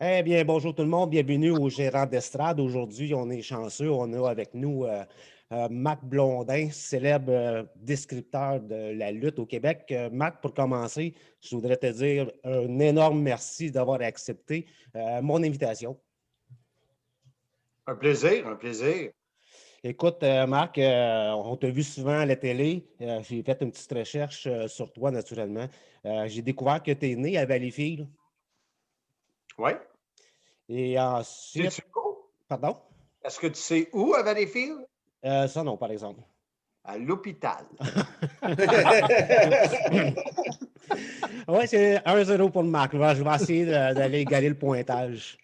Eh bien, bonjour tout le monde, bienvenue au Gérant d'estrade. Aujourd'hui, on est chanceux, on a avec nous Marc Blondin, célèbre descripteur de la lutte au Québec. Marc, pour commencer, je voudrais te dire un énorme merci d'avoir accepté mon invitation. Un plaisir, un plaisir. Écoute, Marc, on t'a vu souvent à la télé. J'ai fait une petite recherche sur toi, naturellement. J'ai découvert que tu es né à Valleyfield. Oui. Et ensuite, Sais-tu où? pardon? Est-ce que tu sais où à Valleyfield? Ça non, par exemple. À l'hôpital. Oui, c'est 1-0 pour le Marc. Je vais essayer d'aller égaler le pointage.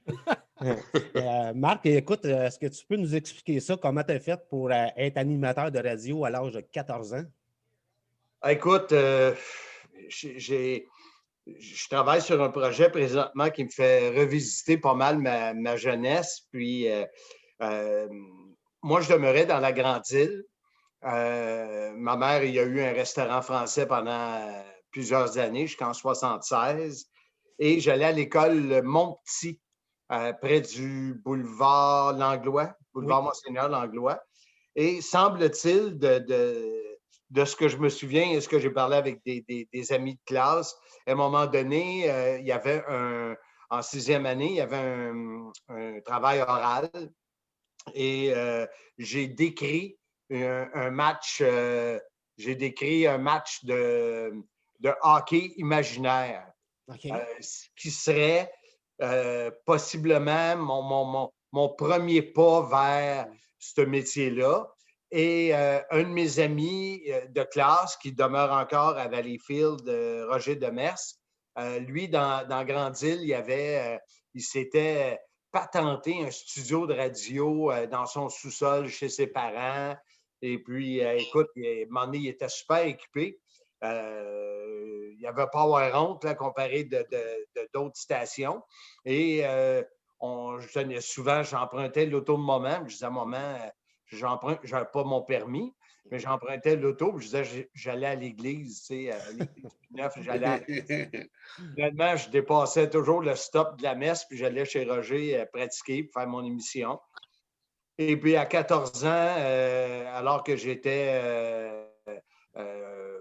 Marc, écoute, est-ce que tu peux nous expliquer ça? Comment tu as fait pour être animateur de radio à l'âge de 14 ans? Écoute, je travaille sur un projet présentement qui me fait revisiter pas mal ma jeunesse. Puis, euh, moi, je demeurais dans la Grande Île. Ma mère, il y a eu un restaurant français pendant plusieurs années, jusqu'en 76. Et j'allais à l'école Montpetit, près du boulevard Langlois, Oui. boulevard Monseigneur Langlois. Et semble-t-il, de ce que je me souviens et ce que j'ai parlé avec des amis de classe, à un moment donné, il y avait en sixième année, il y avait un travail oral et j'ai décrit un match, de hockey imaginaire, OK. qui serait possiblement mon premier pas vers ce métier-là. Et un de mes amis de classe qui demeure encore à Valleyfield, Roger Demers, lui, dans Grande-Île, il s'était patenté un studio de radio dans son sous-sol chez ses parents. Et puis, écoute, à un moment donné, il était super équipé. Il n'y avait pas à avoir honte là, comparé d'autres stations. Et souvent, j'empruntais l'auto de maman. Je disais à maman, je n'avais pas mon permis, mais j'empruntais l'auto. Je disais, j'allais à l'église, tu sais, à l'église Neuf, j'allais à la messe. Finalement, je dépassais toujours le stop de la messe, puis j'allais chez Roger pratiquer pour faire mon émission. Et puis à 14 ans, alors que j'étais euh,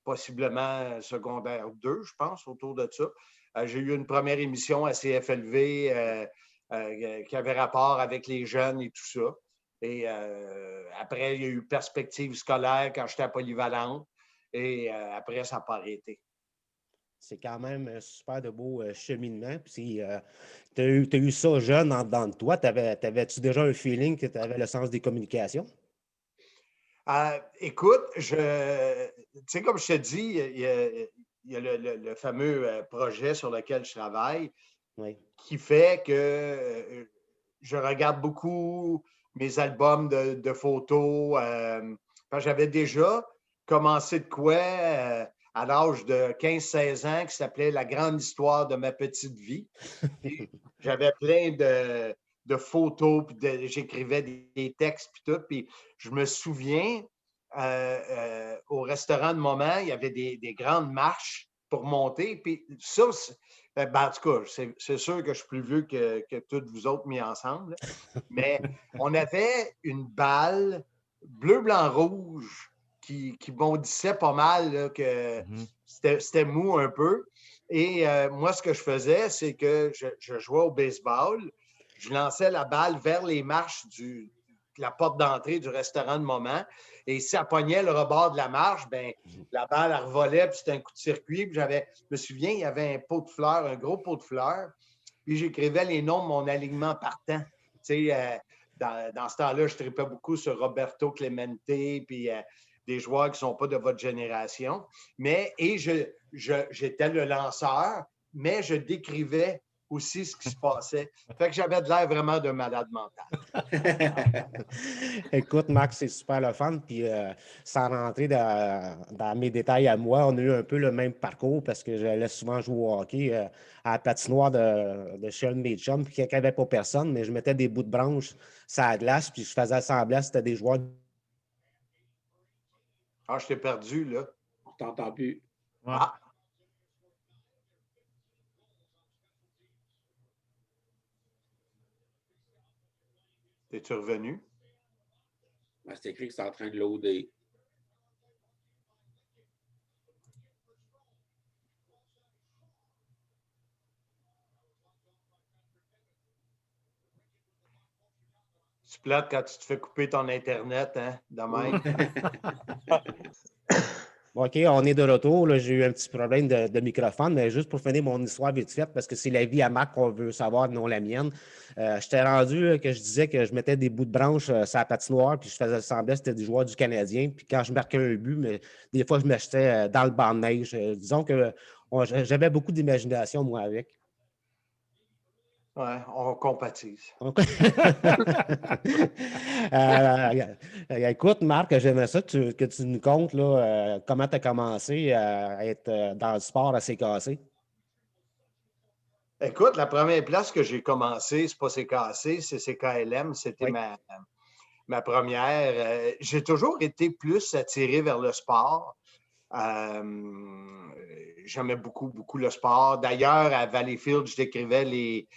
possiblement secondaire 2, je pense, autour de ça, j'ai eu une première émission à CFLV qui avait rapport avec les jeunes et tout ça. Et après, il y a eu Perspective scolaire quand j'étais à Polyvalente. Et après, ça n'a pas arrêté. C'est quand même un super de beau cheminement. Puis, t'as eu ça jeune en dedans de toi. T'avais-tu déjà un feeling que tu avais le sens des communications? Écoute, tu sais, comme je te dis, il y a le fameux projet sur lequel je travaille Oui. qui fait que je regarde beaucoup mes albums de photos. J'avais déjà commencé de quoi à l'âge de 15-16 ans qui s'appelait La grande histoire de ma petite vie. Puis j'avais plein de photos, puis j'écrivais des textes, puis tout. Puis je me souviens, au restaurant de moment, il y avait des grandes marches pour monter. Puis ça, en tout cas, c'est sûr que je suis plus vieux que toutes vous autres mis ensemble. Mais on avait une balle bleu, blanc, rouge qui bondissait pas mal, là, que Mhm. c'était mou un peu. Et moi, ce que je faisais, c'est que je jouais au baseball, je lançais la balle vers les marches de la porte d'entrée du restaurant de moment. Et si elle pognait le rebord de la marche, ben, la balle, elle revolait, puis c'était un coup de circuit. Puis je me souviens, il y avait un pot de fleurs, un gros pot de fleurs. Puis j'écrivais les noms de mon alignement partant. Tu sais, dans ce temps-là, je tripais beaucoup sur Roberto Clemente, puis des joueurs qui ne sont pas de votre génération. Et j'étais le lanceur, mais je décrivais aussi ce qui se passait. Fait que j'avais de l'air vraiment d'un malade mental. Écoute, Max, c'est super le fun. Puis, sans rentrer dans mes détails à moi, on a eu un peu le même parcours parce que j'allais souvent jouer au hockey à la patinoire de chez un de mes chums. Puis, quand il n'y avait pas personne, mais je mettais des bouts de branches sur la glace, puis je faisais semblant que c'était des joueurs. Ah, je t'ai perdu, là. On t'entend plus. Ah, Es-tu revenu? Ben, c'est écrit que c'est en train de loader. C'est plate quand tu te fais couper ton Internet, hein, de même. OK, on est de retour. Là, j'ai eu un petit problème de microphone, mais juste pour finir mon histoire vite faite, parce que c'est la vie à Marc qu'on veut savoir, non la mienne. J'étais rendu que je disais que je mettais des bouts de branche sur la patinoire, puis je faisais semblant que c'était des joueurs du Canadien. Puis quand je marquais un but, mais des fois, je me jetais dans le banc de neige. Disons que j'avais beaucoup d'imagination, moi, avec. Ouais, on compatise. Écoute, Marc, j'aimerais ça que tu nous contes là, comment tu as commencé à être dans le sport assez cassé. Écoute, la première place que j'ai commencé, c'est pas CKC, c'est CKLM. C'était Oui. ma première. J'ai toujours été plus attiré vers le sport. J'aimais beaucoup, beaucoup le sport. D'ailleurs, à Valleyfield, je décrivais les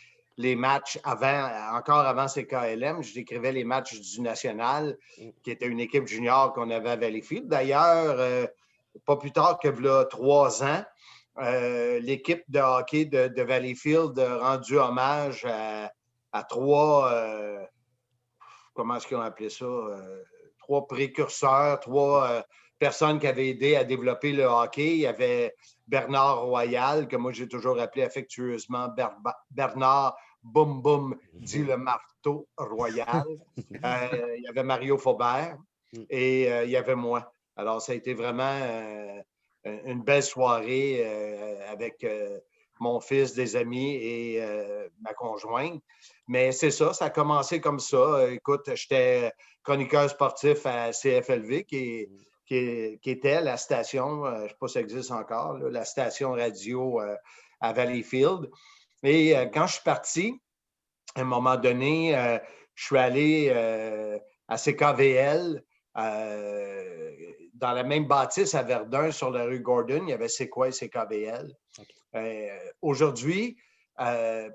matchs encore avant CKLM, je décrivais les matchs du National, qui était une équipe junior qu'on avait à Valleyfield. D'ailleurs, pas plus tard que là, 3 ans, l'équipe de hockey de Valleyfield a rendu hommage à 3, comment est-ce qu'ils ont appelé ça? 3 précurseurs, 3 personnes qui avaient aidé à développer le hockey. Il y avait Bernard Royal, que moi j'ai toujours appelé affectueusement Bernard Boum Boum dit le marteau Royal. Il y avait Mario Faubert et il y avait moi. Alors, ça a été vraiment une belle soirée avec mon fils, des amis et ma conjointe. Mais c'est ça, ça a commencé comme ça. Écoute, j'étais chroniqueur sportif à CFLV, qui était la station, je ne sais pas si ça existe encore, là, la station radio à Valleyfield. Et quand je suis parti, à un moment donné, je suis allé à CKVL, dans la même bâtisse à Verdun, sur la rue Gordon. Il y avait C'est quoi CKVL. Okay. Aujourd'hui,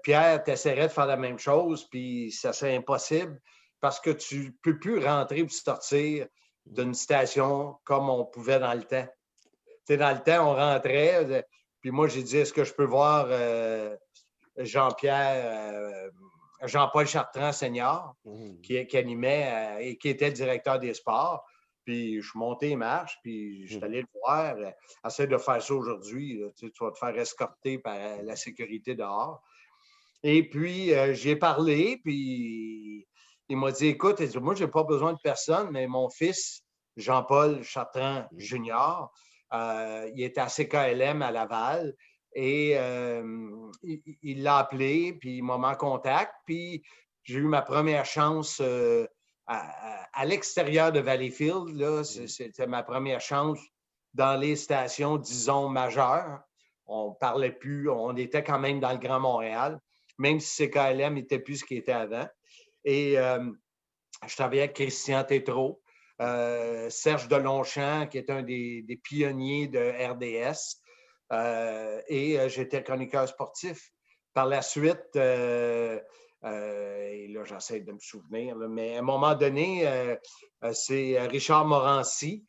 Pierre, tu essaierais de faire la même chose, puis ça serait impossible parce que tu ne peux plus rentrer ou sortir d'une station comme on pouvait dans le temps. Tu sais, dans le temps, on rentrait, puis moi, j'ai dit, est-ce que je peux voir Jean-Paul Chartrand senior, qui animait et qui était le directeur des sports. Puis je suis monté les marches, puis je suis allé le voir. Essaie de faire ça aujourd'hui. Tu vas te faire escorter par la sécurité dehors. Et puis, j'y ai parlé, puis il m'a dit, écoute, moi, je n'ai pas besoin de personne, mais mon fils, Jean-Paul Chartrand Junior, il était à CKLM à Laval. Et il l'a appelé, puis il m'a mis en contact. Puis j'ai eu ma première chance à l'extérieur de Valleyfield. Là, c'était ma première chance dans les stations, disons, majeures. On ne parlait plus, on était quand même dans le Grand Montréal, même si CKLM n'était plus ce qu'il était avant. Et je travaillais avec Christian Tétrault, Serge Delonchamp, qui est un des pionniers de RDS. Et j'étais chroniqueur sportif. Par la suite, et là, j'essaie de me souvenir, là, mais à un moment donné, c'est Richard Morancy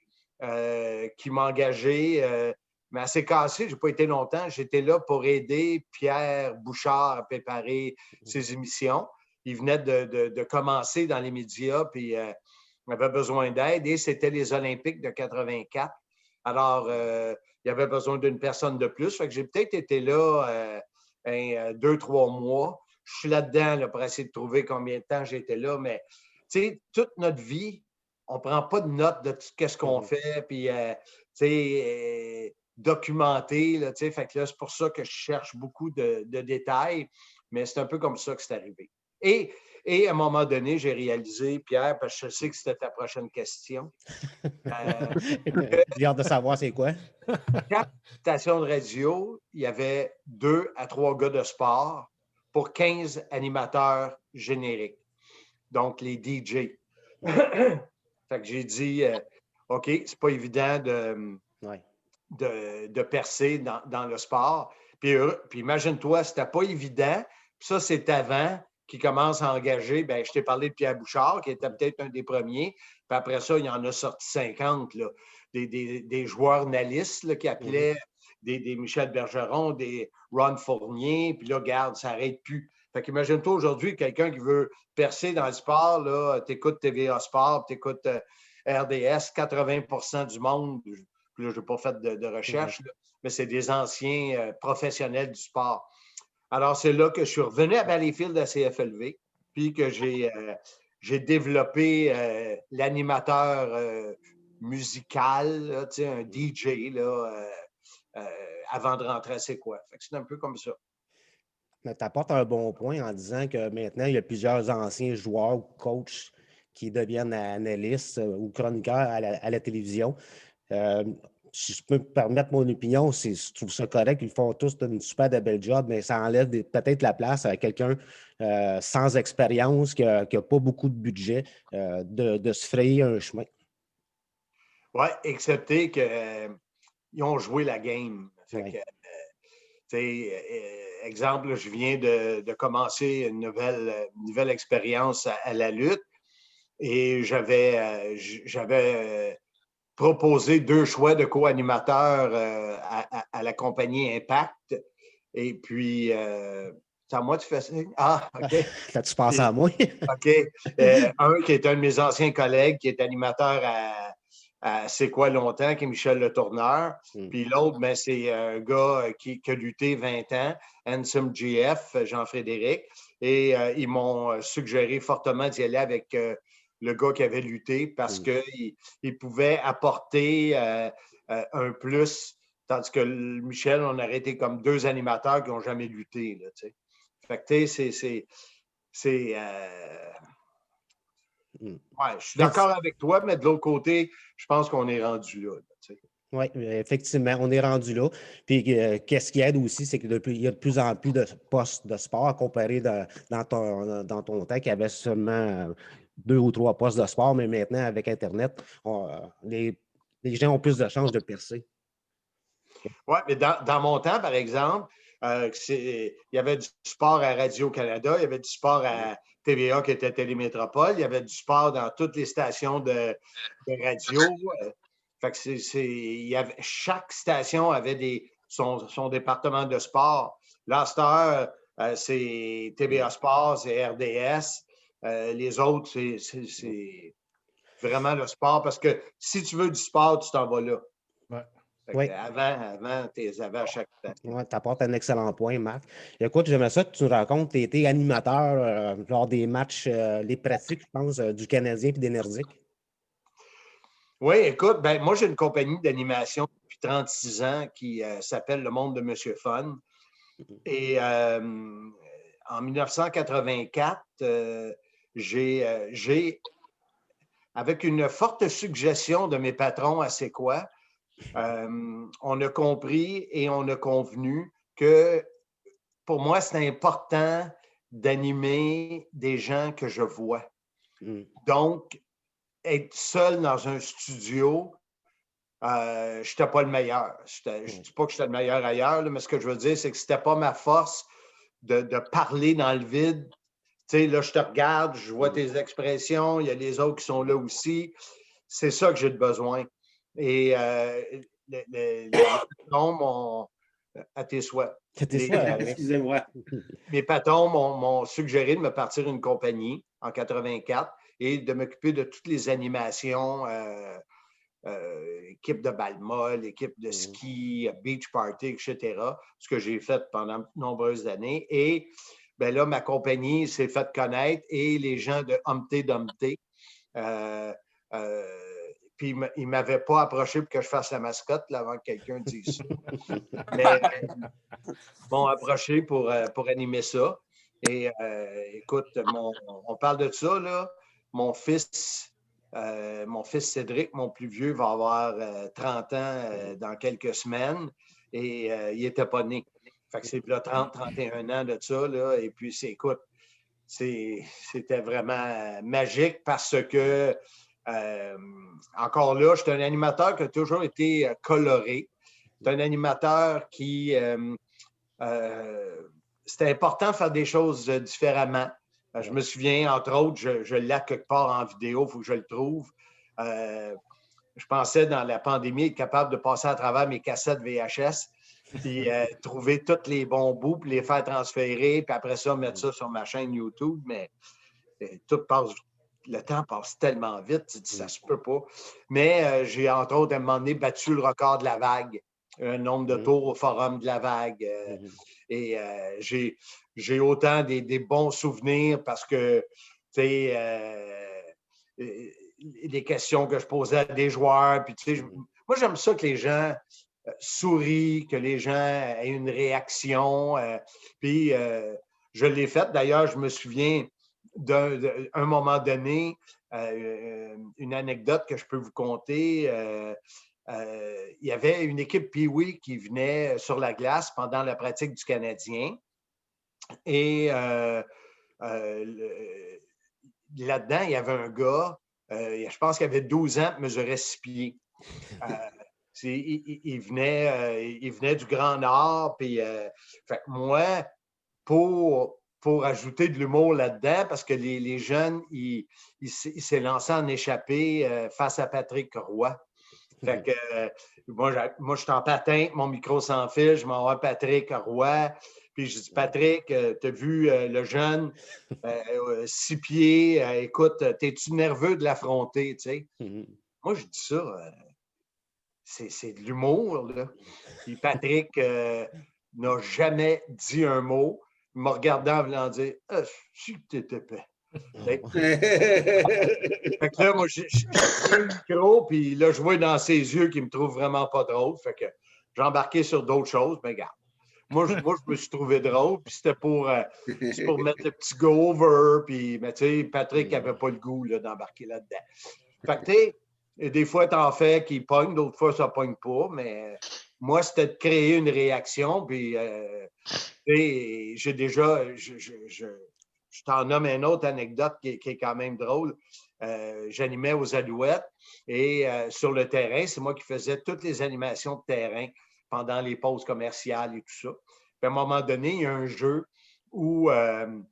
qui m'a engagé, mais assez cassé, je n'ai pas été longtemps. J'étais là pour aider Pierre Bouchard à préparer ses émissions. Il venait de commencer dans les médias, puis il avait besoin d'aide, et c'était les Olympiques de 84. Alors, il y avait besoin d'une personne de plus. Fait que j'ai peut-être été là 2-3 mois. Je suis là-dedans là, pour essayer de trouver combien de temps j'étais là. Mais, tu sais, toute notre vie, on ne prend pas de notes de tout ce qu'on fait, puis, tu sais, documenter. Là, fait que là, c'est pour ça que je cherche beaucoup de détails. Mais c'est un peu comme ça que c'est arrivé. Et à un moment donné, j'ai réalisé, Pierre, parce que je sais que c'était ta prochaine question. J'ai hâte de savoir c'est quoi. Chaque station de radio, il y avait 2 à 3 gars de sport pour 15 animateurs génériques. Donc, les DJ. Fait que j'ai dit, OK, c'est pas évident de percer dans le sport. Puis imagine-toi, c'était pas évident. Puis ça, c'est avant qui commencent à engager, ben, je t'ai parlé de Pierre Bouchard, qui était peut-être un des premiers. Puis après ça, il y en a sorti 50, là, des joueurs nalistes là, qui appelaient des Michel Bergeron, des Ron Fournier. Puis là, regarde, ça n'arrête plus. Fait qu'imagine-toi aujourd'hui, quelqu'un qui veut percer dans le sport, là, t'écoutes TVA Sport, t'écoutes RDS, 80% du monde, puis là, je n'ai pas fait de recherche, là, mais c'est des anciens professionnels du sport. Alors, c'est là que je suis revenu à Valleyfield à CFLV, puis que j'ai développé l'animateur musical, là, un DJ, là, avant de rentrer à C'est quoi. Fait que c'est un peu comme ça. Tu apportes un bon point en disant que maintenant, il y a plusieurs anciens joueurs ou coachs qui deviennent analystes ou chroniqueurs à la télévision. Si je peux me permettre mon opinion, je trouve ça correct. Ils font tous une super de belle job, mais ça enlève peut-être la place à quelqu'un sans expérience, qui n'a pas beaucoup de budget, de se frayer un chemin. Oui, excepté qu'ils ont joué la game. Fait que, exemple, je viens de commencer une nouvelle expérience à la lutte et j'avais proposé 2 choix de co-animateurs à la compagnie Impact. Et puis, c'est à moi de faire ça? Ah, OK. T'as-tu pensé à moi? OK. Un qui est un de mes anciens collègues, qui est animateur à C'est quoi longtemps, qui est Michel Le Tourneur. Puis l'autre, ben, c'est un gars qui a lutté 20 ans, Handsome GF, Jean-Frédéric. Et ils m'ont suggéré fortement d'y aller avec le gars qui avait lutté parce qu'il pouvait apporter un plus, tandis que Michel, on aurait été comme 2 animateurs qui n'ont jamais lutté. Là, t'sais. Fait que ouais, je suis d'accord avec toi, mais de l'autre côté, je pense qu'on est rendu là. Oui, effectivement, on est rendu là. Puis, qu'est-ce qui aide aussi, c'est qu'il y a de plus en plus de postes de sport comparé dans ton temps qu'il y avait seulement 2 ou 3 postes de sport, mais maintenant, avec Internet, les gens ont plus de chances de percer. Oui, mais dans mon temps, par exemple, il y avait du sport à Radio-Canada, il y avait du sport à TVA qui était Télémétropole, il y avait du sport dans toutes les stations de radio. Fait que chaque station avait son département de sport. Là, à cette heure, c'est TVA Sport, c'est RDS. Les autres, c'est vraiment le sport parce que si tu veux du sport, tu t'en vas là. Oui. Avant, tu les avais à chaque station. Oui, tu apportes un excellent point, Marc. Écoute, j'aimerais ça que tu nous racontes, tu étais animateur lors des matchs, les pratiques, je pense, du Canadien et des Nordiques. Oui, écoute, ben, moi, j'ai une compagnie d'animation depuis 36 ans qui s'appelle Le Monde de Monsieur Fun. Et en 1984, avec une forte suggestion de mes patrons à C'est quoi, on a compris et on a convenu que pour moi, c'est important d'animer des gens que je vois. Donc, être seul dans un studio, je n'étais pas le meilleur. Je ne dis pas que j'étais le meilleur ailleurs, là, mais ce que je veux dire, c'est que ce n'était pas ma force de parler dans le vide. Tu sais, là, je te regarde, je vois tes expressions, il y a les autres qui sont là aussi. C'est ça que j'ai besoin. Et les patrons m'ont... À tes souhaits. Excusez-moi. Mes patrons m'ont suggéré de me partir une compagnie en 84 et de m'occuper de toutes les animations, équipe de balle molle, équipe de ski, beach party, etc. Ce que j'ai fait pendant de nombreuses années. Et ben là, ma compagnie s'est faite connaître et les gens de Humpty Dumpty, puis ils ne m'avaient pas approché pour que je fasse la mascotte là, avant que quelqu'un dise ça. Mais ils m'ont approché pour animer ça. Et écoute, on parle de ça, là. Mon fils Cédric, mon plus vieux, va avoir 30 ans dans quelques semaines et il n'était pas né. Fait que c'est là 30-31 ans de ça. Là, et puis, écoute, c'était vraiment magique parce que encore là, je suis un animateur qui a toujours été coloré. C'est un animateur qui... c'était important de faire des choses différemment. Je me souviens, entre autres, je l'ai quelque part en vidéo, il faut que je le trouve. Je pensais, dans la pandémie, être capable de passer à travers mes cassettes VHS, puis trouver tous les bons bouts, puis les faire transférer, puis après ça, mettre ça sur ma chaîne YouTube. Mais tout passe, le temps passe tellement vite, tu dis, ça se peut pas. Mais j'ai, entre autres, à un moment donné, battu le record de la vague, un nombre de tours au forum de la vague. Et j'ai autant des bons souvenirs parce que, tu sais, les questions que je posais à des joueurs, puis tu sais, moi, j'aime ça que les gens sourient, que les gens aient une réaction. Puis, je l'ai fait. D'ailleurs, je me souviens d'un moment donné, une anecdote que je peux vous conter. Il y avait une équipe Pee-Wee qui venait sur la glace pendant la pratique du Canadien. Et là-dedans, il y avait un gars, je pense qu'il avait 12 ans, mesurait 6 pieds. Il venait du Grand Nord. Puis, fait que moi, pour ajouter de l'humour là-dedans, parce que les jeunes, il s'est lancé en échappée face à Patrick Roy. Fait que moi, je suis en patin, mon micro sans fil, je m'envoie Patrick Roy. Puis je dis, Patrick, tu as vu le jeune, 6 pieds, écoute, t'es-tu nerveux de l'affronter, tu sais? Moi, je dis ça, c'est de l'humour, là. Puis Patrick n'a jamais dit un mot. Il m'a regardé en voulant dire, je que t'étais épais. Fait que là, moi, j'ai pris le micro, puis là, je vois dans ses yeux qu'il me trouve vraiment pas drôle. Fait que j'ai embarqué sur d'autres choses, mais regarde. Moi, je me suis trouvé drôle, puis c'était pour mettre le petit go-over, puis, mais tu sais, Patrick n'avait pas le goût d'embarquer là-dedans. Fait que, tu sais, des fois, t'en fais qui pognent, d'autres fois, ça pogne pas, mais moi, c'était de créer une réaction, puis, j'ai déjà, je t'en nomme une autre anecdote qui est quand même drôle. J'animais aux Alouettes et sur le terrain, c'est moi qui faisais toutes les animations de terrain pendant les pauses commerciales et tout ça. Puis à un moment donné, il y a un jeu où il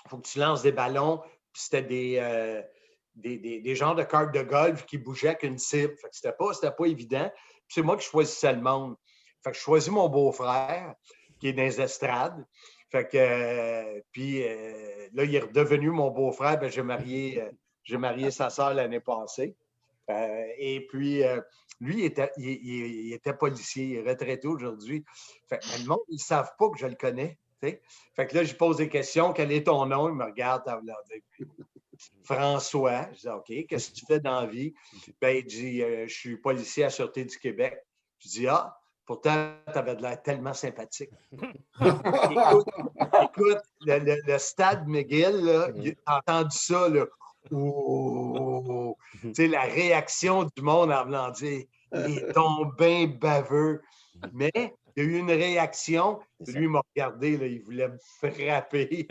faut que tu lances des ballons, puis c'était des genres de cartes de golf qui bougeaient avec une cible. Fait que c'était pas évident. Puis c'est moi qui choisissais le monde. Fait que je choisis mon beau-frère, qui est dans les estrades. Fait que, puis là, il est redevenu mon beau-frère. Ben, j'ai marié sa sœur l'année passée. Et puis, lui, il était policier, il est retraité aujourd'hui. Fait que le monde, ils ne savent pas que je le connais. T'sais? Fait que là, je pose des questions. Quel est ton nom? Il me regarde en voulant dire François. Je dis OK, qu'est-ce que tu fais dans la vie? Ben, il dit je suis policier à la Sûreté du Québec. Je dis pourtant, tu avais de l'air tellement sympathique. écoute le stade McGill, là, il a entendu ça, là. Oh, tu sais, la réaction du monde en voulant dire il est donc bien baveux. Mais il y a eu une réaction. Lui, il m'a regardé, là, il voulait me frapper.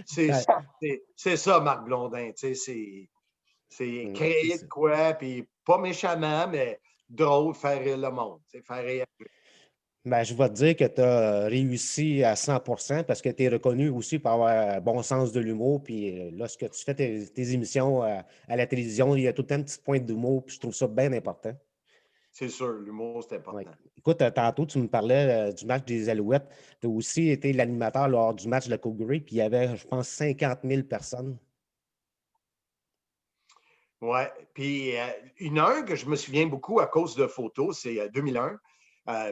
C'est ça, Marc Blondin. Tu sais, c'est créer de quoi, puis pas méchamment, mais drôle, faire rire le monde, faire réagir. Ben, je vais te dire que tu as réussi à 100% parce que tu es reconnu aussi pour avoir un bon sens de l'humour. Puis lorsque tu fais tes émissions à la télévision, il y a tout le temps une petite pointe d'humour. Puis je trouve ça bien important. C'est sûr, l'humour, c'est important. Ouais. Écoute, tantôt, tu me parlais du match des Alouettes. Tu as aussi été l'animateur lors du match de la Calgary. Puis il y avait, je pense, 50 000 personnes. Oui. Puis une que je me souviens beaucoup à cause de photos, c'est 2001.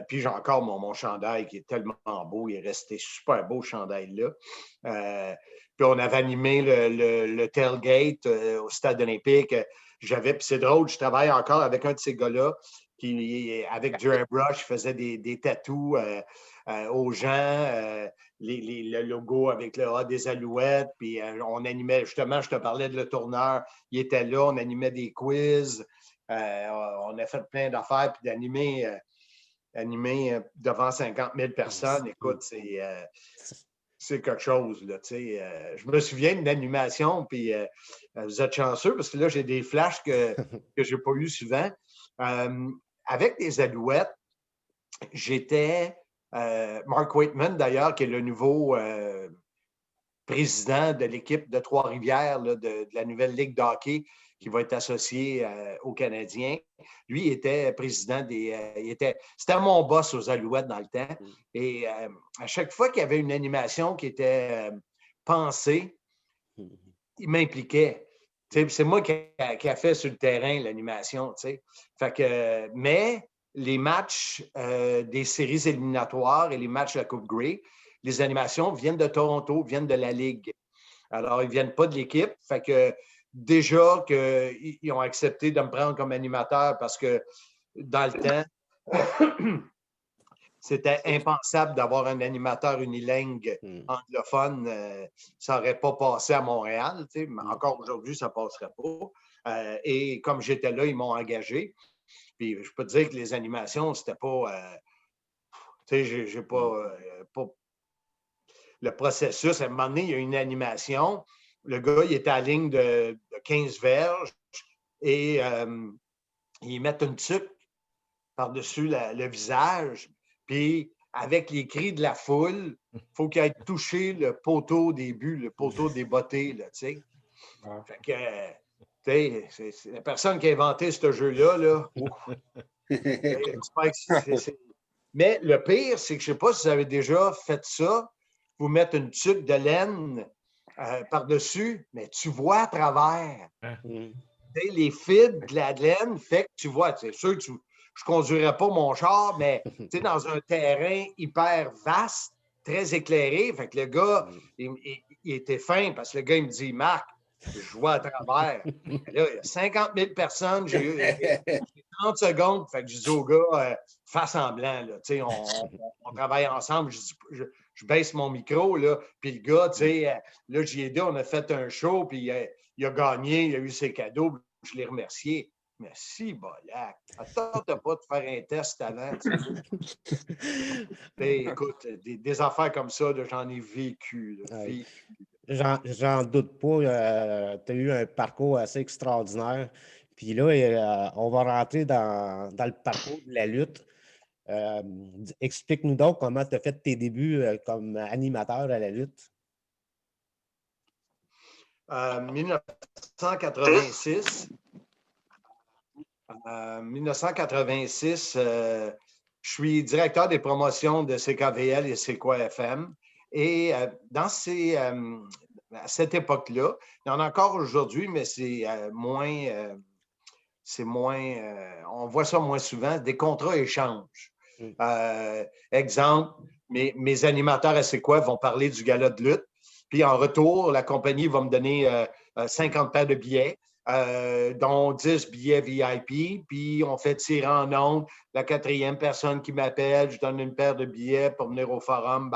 Puis j'ai encore mon chandail qui est tellement beau. Il est resté super beau, ce chandail-là. Puis on avait animé le tailgate au Stade olympique. Puis c'est drôle, je travaille encore avec un de ces gars-là qui, avec du airbrush, faisait des tatous aux gens, le logo avec le A des Alouettes. Puis on animait, justement, je te parlais de le tourneur. Il était là, on animait des quiz. On a fait plein d'affaires, puis d'animer devant 50 000 personnes, écoute, c'est quelque chose. Là, je me souviens d'une animation, puis vous êtes chanceux parce que là, j'ai des flashs que je n'ai pas eu souvent. Avec les Alouettes, j'étais Mark Waitman, d'ailleurs, qui est le nouveau président de l'équipe de Trois-Rivières, là, de la nouvelle Ligue de hockey qui va être associée aux Canadiens. Lui, il était président c'était mon boss aux Alouettes dans le temps. Et à chaque fois qu'il y avait une animation qui était pensée, il m'impliquait. C'est moi qui a fait sur le terrain l'animation. Fait que, mais les matchs des séries éliminatoires et les matchs de la Coupe Grey, les animations viennent de Toronto, viennent de la Ligue. Alors, ils ne viennent pas de l'équipe. Fait que déjà qu'ils ont accepté de me prendre comme animateur parce que dans le temps, c'était impensable d'avoir un animateur unilingue anglophone. Ça n'aurait pas passé à Montréal. Mais encore aujourd'hui, ça ne passerait pas. Et comme j'étais là, ils m'ont engagé. Puis je peux te dire que les animations, c'était pas... j'ai pas le processus. À un moment donné, il y a une animation. Le gars, il était à la ligne de 15 verges et ils mettent une tuque par-dessus le visage. Puis, avec les cris de la foule, il faut qu'il ait touché le poteau des buts, le poteau des bottées, là, tu sais. Fait que, c'est la personne qui a inventé ce jeu-là, là. Mais le pire, c'est que je ne sais pas si vous avez déjà fait ça, vous mettre une tuque de laine par-dessus, mais tu vois à travers. Les fils de la laine fait que tu vois, c'est sûr que je ne conduirais pas mon char, mais dans un terrain hyper vaste, très éclairé, fait que le gars, il était fin parce que le gars, il me dit, Marc, je vois à travers. Là, il y a 50 000 personnes, j'ai 30 secondes, fait que je dis au gars, fais semblant, là, on travaille ensemble, je baisse mon micro, là, puis le gars, là, j'y ai dit, on a fait un show, puis il a gagné, il a eu ses cadeaux, je l'ai remercié. Merci, Bolac. Attends pas de faire un test avant. Écoute, des affaires comme ça, j'en ai vécu. J'en doute pas. Tu as eu un parcours assez extraordinaire. Puis là, on va rentrer dans le parcours de la lutte. Explique-nous donc comment tu as fait tes débuts comme animateur à la lutte. 1986. 1986, je suis directeur des promotions de CKVL et C'est quoi FM. Et à cette époque-là, il y en a encore aujourd'hui, mais c'est moins, on voit ça moins souvent, des contrats échanges. Exemple, mes animateurs à C'est quoi vont parler du gala de lutte. Puis en retour, la compagnie va me donner 50 paires de billets, dont 10 billets VIP. Puis on fait tirer en ondes. La 4e personne qui m'appelle, je donne une paire de billets pour venir au forum.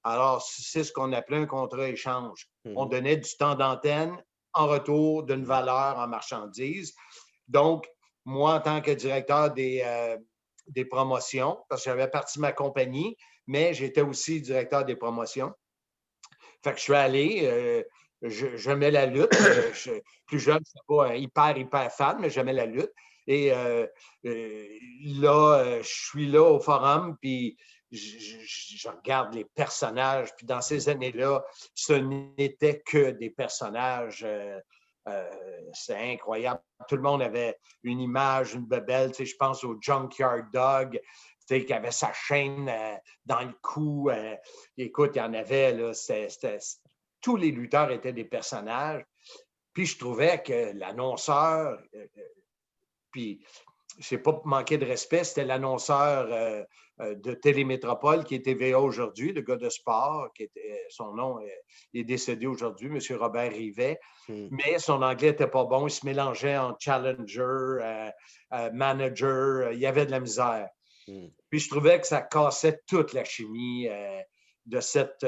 Alors, c'est ce qu'on appelait un contrat échange. On donnait du temps d'antenne en retour d'une valeur en marchandises. Donc, moi, en tant que directeur des promotions, parce que j'avais parti ma compagnie, mais j'étais aussi directeur des promotions. Fait que je suis allé, j'aimais la lutte. Plus jeune, je n'étais pas hyper fan, mais j'aimais la lutte. Et là, je suis là au forum, puis je regarde les personnages. Puis dans ces années-là, ce n'était que des personnages. C'est incroyable. Tout le monde avait une image, une bebelle. Je pense au Junkyard Dog, qui avait sa chaîne dans le cou. Écoute, il y en avait, là, tous les lutteurs étaient des personnages. Puis je trouvais que l'annonceur, puis je n'ai pas manqué de respect, c'était l'annonceur de Télémétropole qui est TVA aujourd'hui, le gars de sport, son nom est décédé aujourd'hui, M. Robert Rivet. Mais son anglais n'était pas bon, il se mélangeait en challenger, manager, il y avait de la misère. Puis je trouvais que ça cassait toute la chimie de cette...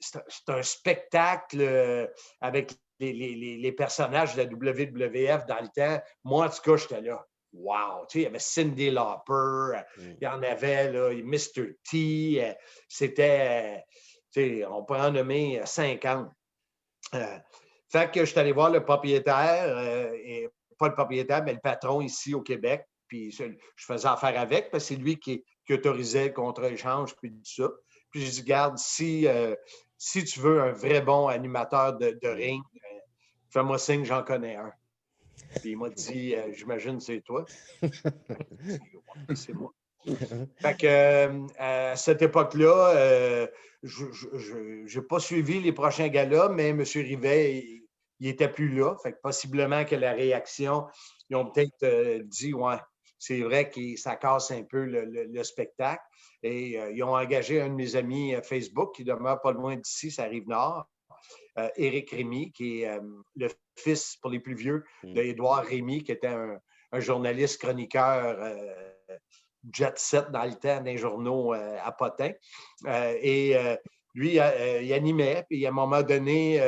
c'est un spectacle avec les personnages de la WWF dans le temps. Moi, en tout cas, j'étais là. Wow! Tu sais, il y avait Cyndi Lauper, il y en avait, là, Mr. T. C'était... tu sais, on pourrait en nommer 50. Fait que je suis allé voir le propriétaire, et pas le propriétaire, mais le patron ici au Québec. Puis je faisais affaire avec, parce que c'est lui qui qui autorisait le contre-échange, puis tout ça. Puis j'ai dit, garde, si tu veux un vrai bon animateur de ring, fais-moi signe, j'en connais un. Puis il m'a dit, j'imagine c'est toi. C'est moi. Fait que, à cette époque-là, je n'ai pas suivi les prochains galas, mais M. Rivet, il n'était plus là. Fait que possiblement que la réaction, ils ont peut-être dit, ouais, c'est vrai que ça casse un peu le spectacle. Et ils ont engagé un de mes amis Facebook qui demeure pas loin d'ici, ça Rive-Nord, Éric Rémy, qui est le fils, pour les plus vieux, d'Édouard Rémy, qui était un journaliste chroniqueur jet set dans le temps des journaux à Potin. Lui, il animait, puis à un moment donné,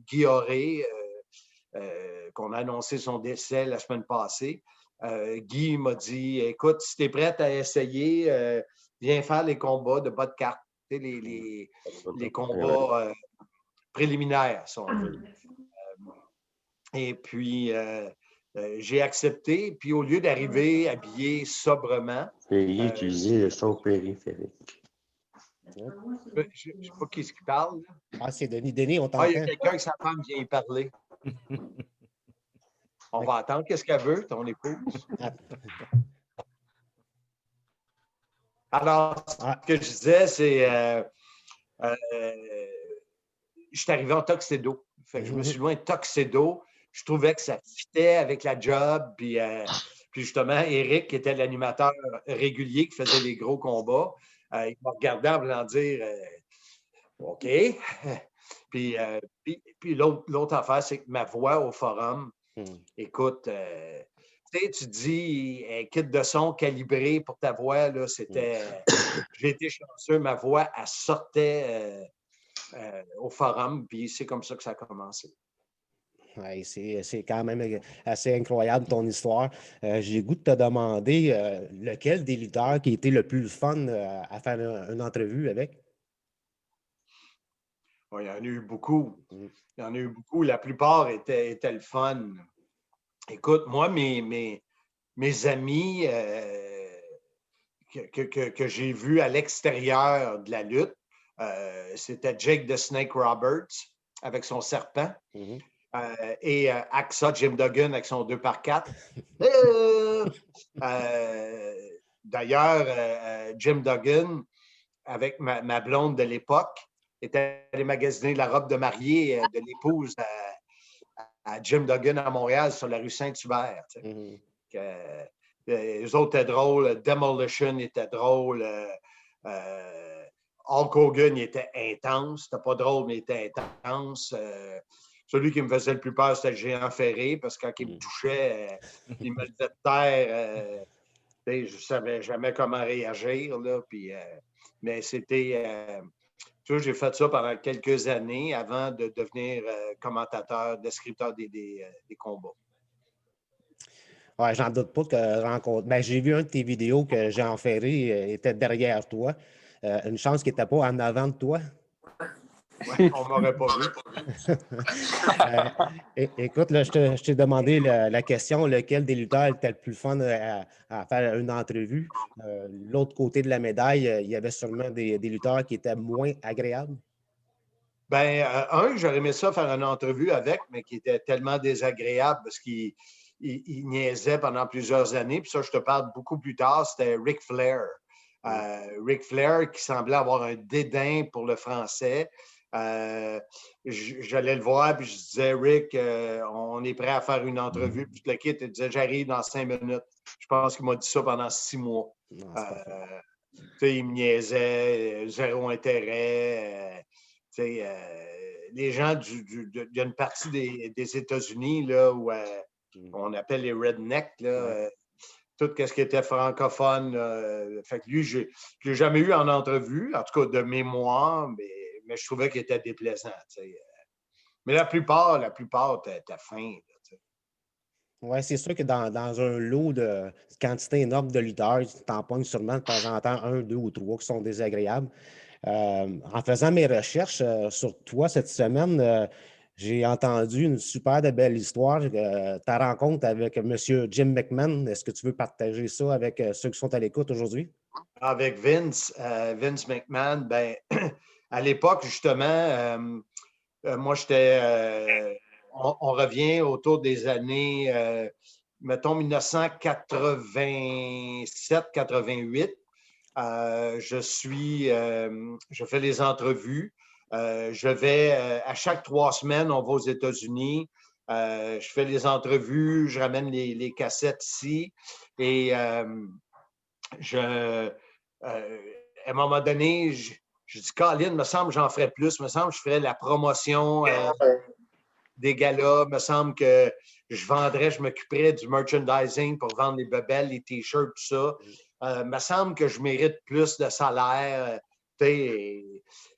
Guy Auré, qu'on a annoncé son décès la semaine passée, Guy m'a dit, écoute, si tu es prête à essayer, viens faire les combats de bas de carte, les combats préliminaires, si on veut. Et puis, j'ai accepté. Puis, au lieu d'arriver habillé sobrement. J'ai utilisé le son périphérique. Je ne sais pas qui est-ce qui parle. Là. Ah, c'est Denis. Denis, on t'entend. Ah, il y a quelqu'un que sa femme vient y parler. On va attendre. Qu'est-ce qu'elle veut, ton épouse? Alors, ce que je disais, c'est je suis arrivé en tuxedo. Fait que je me suis loin de tuxedo. Je trouvais que ça fitait avec la job. Puis justement, Éric, qui était l'animateur régulier, qui faisait les gros combats, il m'a regardé en voulant dire OK. Puis l'autre affaire, c'est que ma voix au forum, écoute, tu dis kit de son calibré pour ta voix, là, c'était. J'ai été chanceux, ma voix, elle sortait au forum, puis c'est comme ça que ça a commencé. Ouais, c'est quand même assez incroyable ton histoire. J'ai le goût de te demander lequel des lutteurs qui était le plus fun à faire une entrevue avec? Il y en a eu beaucoup. Il y en a eu beaucoup. La plupart étaient le fun. Écoute, moi, mes amis que j'ai vus à l'extérieur de la lutte, c'était Jake the Snake Roberts avec son serpent. Et Axa Jim Duggan avec son 2x4. D'ailleurs, Jim Duggan, avec ma blonde de l'époque, était allé magasiner la robe de mariée de l'épouse à Jim Duggan à Montréal sur la rue Saint-Hubert. Les autres étaient drôles. Demolition était drôle. Hulk Hogan était intense. C'était pas drôle, mais il était intense. Celui qui me faisait le plus peur, c'était le géant Ferré, parce que quand il me touchait, il me levait de terre. Je ne savais jamais comment réagir. Là, puis, mais c'était. Tu vois, j'ai fait ça pendant quelques années avant de devenir commentateur, descripteur des combats. Oui, j'en doute pas que rencontre. Ben, j'ai vu un de tes vidéos que Jean Ferré était derrière toi. Une chance qu'il n'était pas en avant de toi. Ouais, on ne m'aurait pas vu. Écoute, là, je t'ai demandé la question, lequel des lutteurs était le plus fun à faire une entrevue. L'autre côté de la médaille, il y avait sûrement des lutteurs qui étaient moins agréables. J'aurais aimé ça faire une entrevue avec, mais qui était tellement désagréable parce qu'il niaisait pendant plusieurs années. Puis ça, je te parle beaucoup plus tard, c'était Ric Flair. Ric Flair qui semblait avoir un dédain pour le français. J'allais le voir, puis je disais, Rick, on est prêt à faire une entrevue. Puis je le quitte et disais, j'arrive dans 5 minutes. Je pense qu'il m'a dit ça pendant 6 mois. Il me niaisait, zéro intérêt. Les gens il y a une partie des États-Unis là, où on appelle les rednecks, là, tout ce qui était francophone. Fait que lui, je ne l'ai jamais eu en entrevue, en tout cas de mémoire, mais je trouvais qu'il était déplaisant. Mais la plupart étaient fins. Oui, c'est sûr que dans un lot de quantité énorme de lutteurs, tu t'en pognes sûrement de temps en temps 1, 2 ou 3 qui sont désagréables. En faisant mes recherches sur toi cette semaine, j'ai entendu une super de belle histoire. Ta rencontre avec M. Jim McMahon. Est-ce que tu veux partager ça avec ceux qui sont à l'écoute aujourd'hui? Avec Vince McMahon, ben, à l'époque, justement, moi, on revient autour des années, mettons, 1987-88. Je fais les entrevues. À chaque 3 semaines, on va aux États-Unis. Je fais les entrevues, je ramène les cassettes ici. Et à un moment donné, je dis, Colin, me semble que j'en ferais plus. Me semble que je ferais la promotion des galas. Me semble que je m'occuperais du merchandising pour vendre les bebelles, les t-shirts, tout ça. Me semble que je mérite plus de salaire. Dans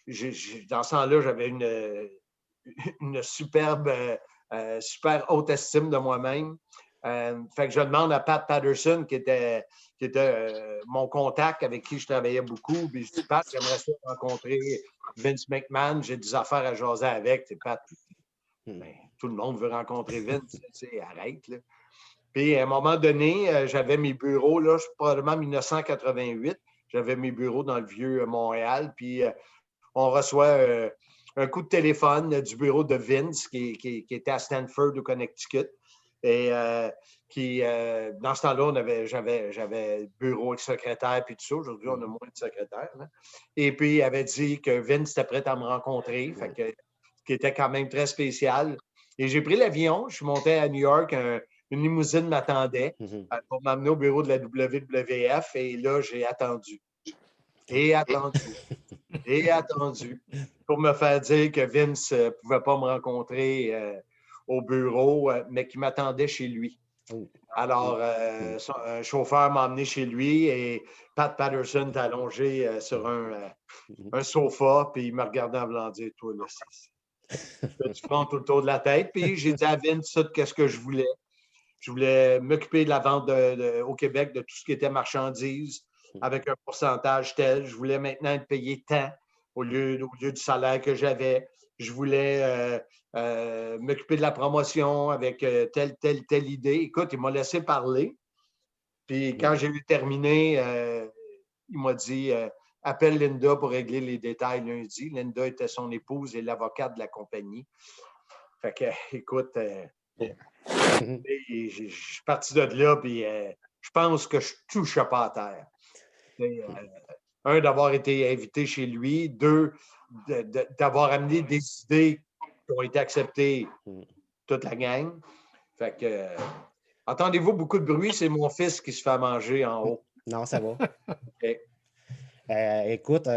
ce temps-là, j'avais une super haute estime de moi-même. Fait que je demande à Pat Patterson, qui était mon contact avec qui je travaillais beaucoup. Puis je dis, Pat, j'aimerais ça rencontrer Vince McMahon. J'ai des affaires à jaser avec. C'est Pat. Ben, tout le monde veut rencontrer Vince. Arrête. Là. Puis à un moment donné, j'avais mes bureaux, là, probablement 1988. J'avais mes bureaux dans le vieux Montréal. Puis on reçoit un coup de téléphone du bureau de Vince qui était à Stanford, au Connecticut. Et dans ce temps-là, j'avais bureau avec secrétaire puis tout ça. Aujourd'hui, on a moins de secrétaires. Là. Et puis, il avait dit que Vince était prêt à me rencontrer, qui était quand même très spécial. Et j'ai pris l'avion, je suis monté à New York, une limousine m'attendait pour m'amener au bureau de la WWF. Et là, j'ai attendu. Et attendu. Et attendu. Pour me faire dire que Vince ne pouvait pas me rencontrer au bureau, mais qu'il m'attendait chez lui. Alors, un chauffeur m'a emmené chez lui et Pat Patterson est allongé sur un sofa, puis il me regardait en voulant dire, toi, là, tu prends tout le tour de la tête. Puis j'ai dit à Vince, qu'est-ce que je voulais? Je voulais m'occuper de la vente au Québec de tout ce qui était marchandises avec un pourcentage tel. Je voulais maintenant être payé tant au lieu du salaire que j'avais. Je voulais m'occuper de la promotion avec telle idée. Écoute, il m'a laissé parler. Puis quand j'ai eu terminé, il m'a dit appelle Linda pour régler les détails lundi. Linda était son épouse et l'avocate de la compagnie. Fait que, écoute, je suis parti de là, puis je pense que je ne touche pas à terre. Un, d'avoir été invité chez lui. Deux, d'avoir amené des idées qui ont été acceptées toute la gang. Fait que, entendez-vous beaucoup de bruit? C'est mon fils qui se fait manger en haut. Non, ça va. Okay. Écoute,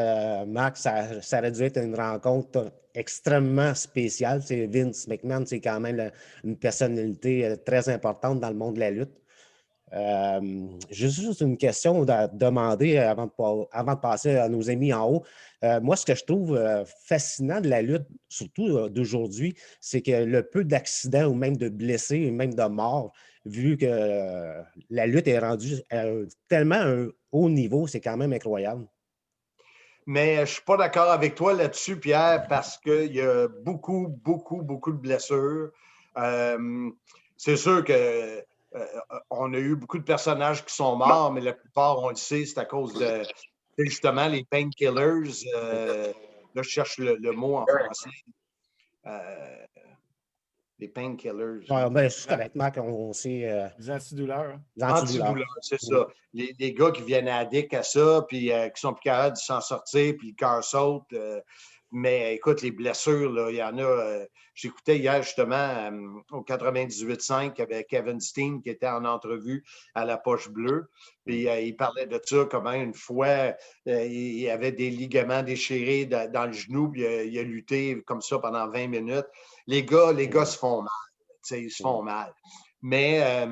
Marc, ça aurait dû être une rencontre extrêmement spéciale. C'est Vince McMahon, c'est quand même une personnalité très importante dans le monde de la lutte. J'ai juste une question à demander avant de passer à nos amis en haut. Moi, ce que je trouve fascinant de la lutte, surtout d'aujourd'hui, c'est que le peu d'accidents ou même de blessés ou même de morts, vu que la lutte est rendue tellement à un haut niveau, c'est quand même incroyable. Mais je ne suis pas d'accord avec toi là-dessus, Pierre, parce qu'il y a beaucoup de blessures. C'est sûr que on a eu beaucoup de personnages qui sont morts, mais la plupart, on le sait, c'est à cause de justement les painkillers. Là, je cherche le mot en français. Les painkillers. Ben, c'est correct, Marc, on sait. Les antidouleurs. Les antidouleurs, c'est ça. Les gars qui viennent addicts à ça, puis qui sont plus capables de s'en sortir, puis le cœur saute. Mais écoute, les blessures, là, il y en a. J'écoutais hier justement au 98.5 avec Kevin Steen qui était en entrevue à la Poche Bleue. Puis il parlait de ça, comment une fois, il avait des ligaments déchirés dans le genou, puis il a lutté comme ça pendant 20 minutes. Les gars se font mal. Ils se font mal. Mais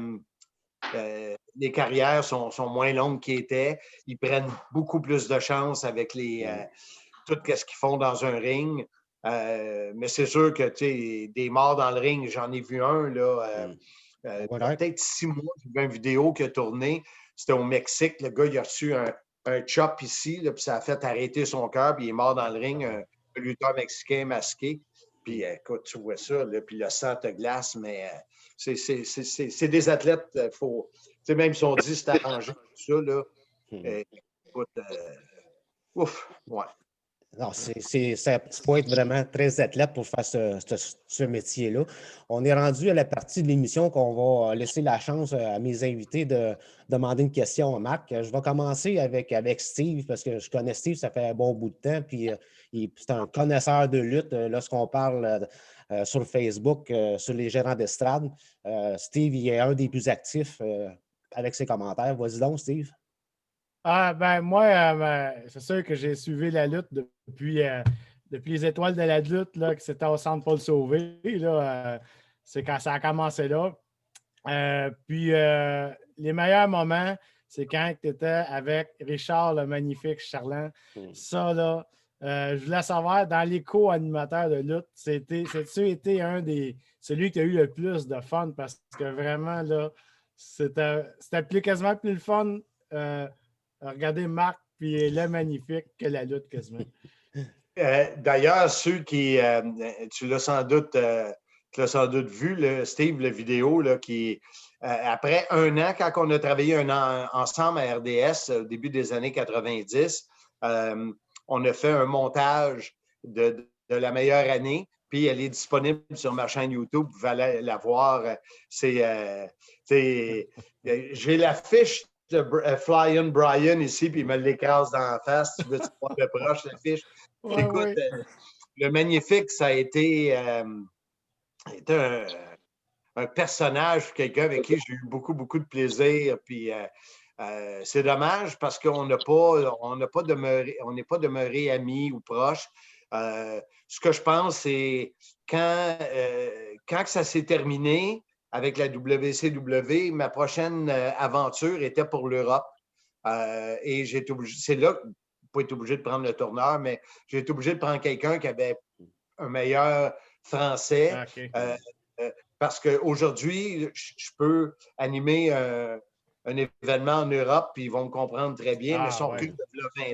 les carrières sont moins longues qu'ils étaient. Ils prennent beaucoup plus de chances avec tout ce qu'ils font dans un ring. Mais c'est sûr que des morts dans le ring, j'en ai vu un, là, peut-être 6 mois, j'ai vu une vidéo qui a tourné. C'était au Mexique. Le gars, il a reçu un chop ici, là, puis ça a fait arrêter son cœur, puis il est mort dans le ring, un lutteur mexicain masqué. Puis écoute, tu vois ça, là, puis le sang te glace, mais c'est des athlètes, même si on dit c'est arrangé, tout ça, là, Écoute, ouf, ouais. Non, ça faut être vraiment très athlète pour faire ce métier-là. On est rendu à la partie de l'émission qu'on va laisser la chance à mes invités de demander une question à Marc. Je vais commencer avec Steve, parce que je connais Steve, ça fait un bon bout de temps, puis c'est un connaisseur de lutte lorsqu'on parle sur Facebook, sur les gérants d'estrade. Steve, il est un des plus actifs avec ses commentaires. Vas-y donc, Steve. Ah, ben moi, c'est sûr que j'ai suivi la lutte depuis les étoiles de la lutte, là, que c'était au Centre Paul Sauvé. Là, c'est quand ça a commencé là. Puis les meilleurs moments, c'est quand tu étais avec Richard le magnifique Charland. Ça, là, je voulais savoir, dans les co-animateurs de lutte, c'est-tu été celui qui a eu le plus de fun? Parce que vraiment, là, c'était quasiment plus le fun. Regardez Marc puis le magnifique que la lutte quasiment. D'ailleurs, ceux qui, tu l'as sans doute vu, Steve, la vidéo, là, qui, après un an, quand on a travaillé ensemble à RDS au début des années 90, on a fait un montage de la meilleure année, puis elle est disponible sur ma chaîne YouTube, vous allez la voir. J'ai la fiche de Flying Brian ici, puis il me l'écrase dans la face. Tu veux-tu voir de proche, la fiche? Ouais, Écoute, ouais. le magnifique, ça a été un personnage, quelqu'un avec qui j'ai eu beaucoup, beaucoup de plaisir. Puis c'est dommage parce qu'on n'est pas demeuré amis ou proches. Ce que je pense, c'est quand ça s'est terminé avec la WCW, ma prochaine aventure était pour l'Europe. Et j'ai été obligé, c'est là que je n'ai pas été obligé de prendre le tourneur, mais j'ai été obligé de prendre quelqu'un qui avait un meilleur français. Okay. Parce qu'aujourd'hui, je peux animer un événement en Europe, puis ils vont me comprendre très bien, mais son truc de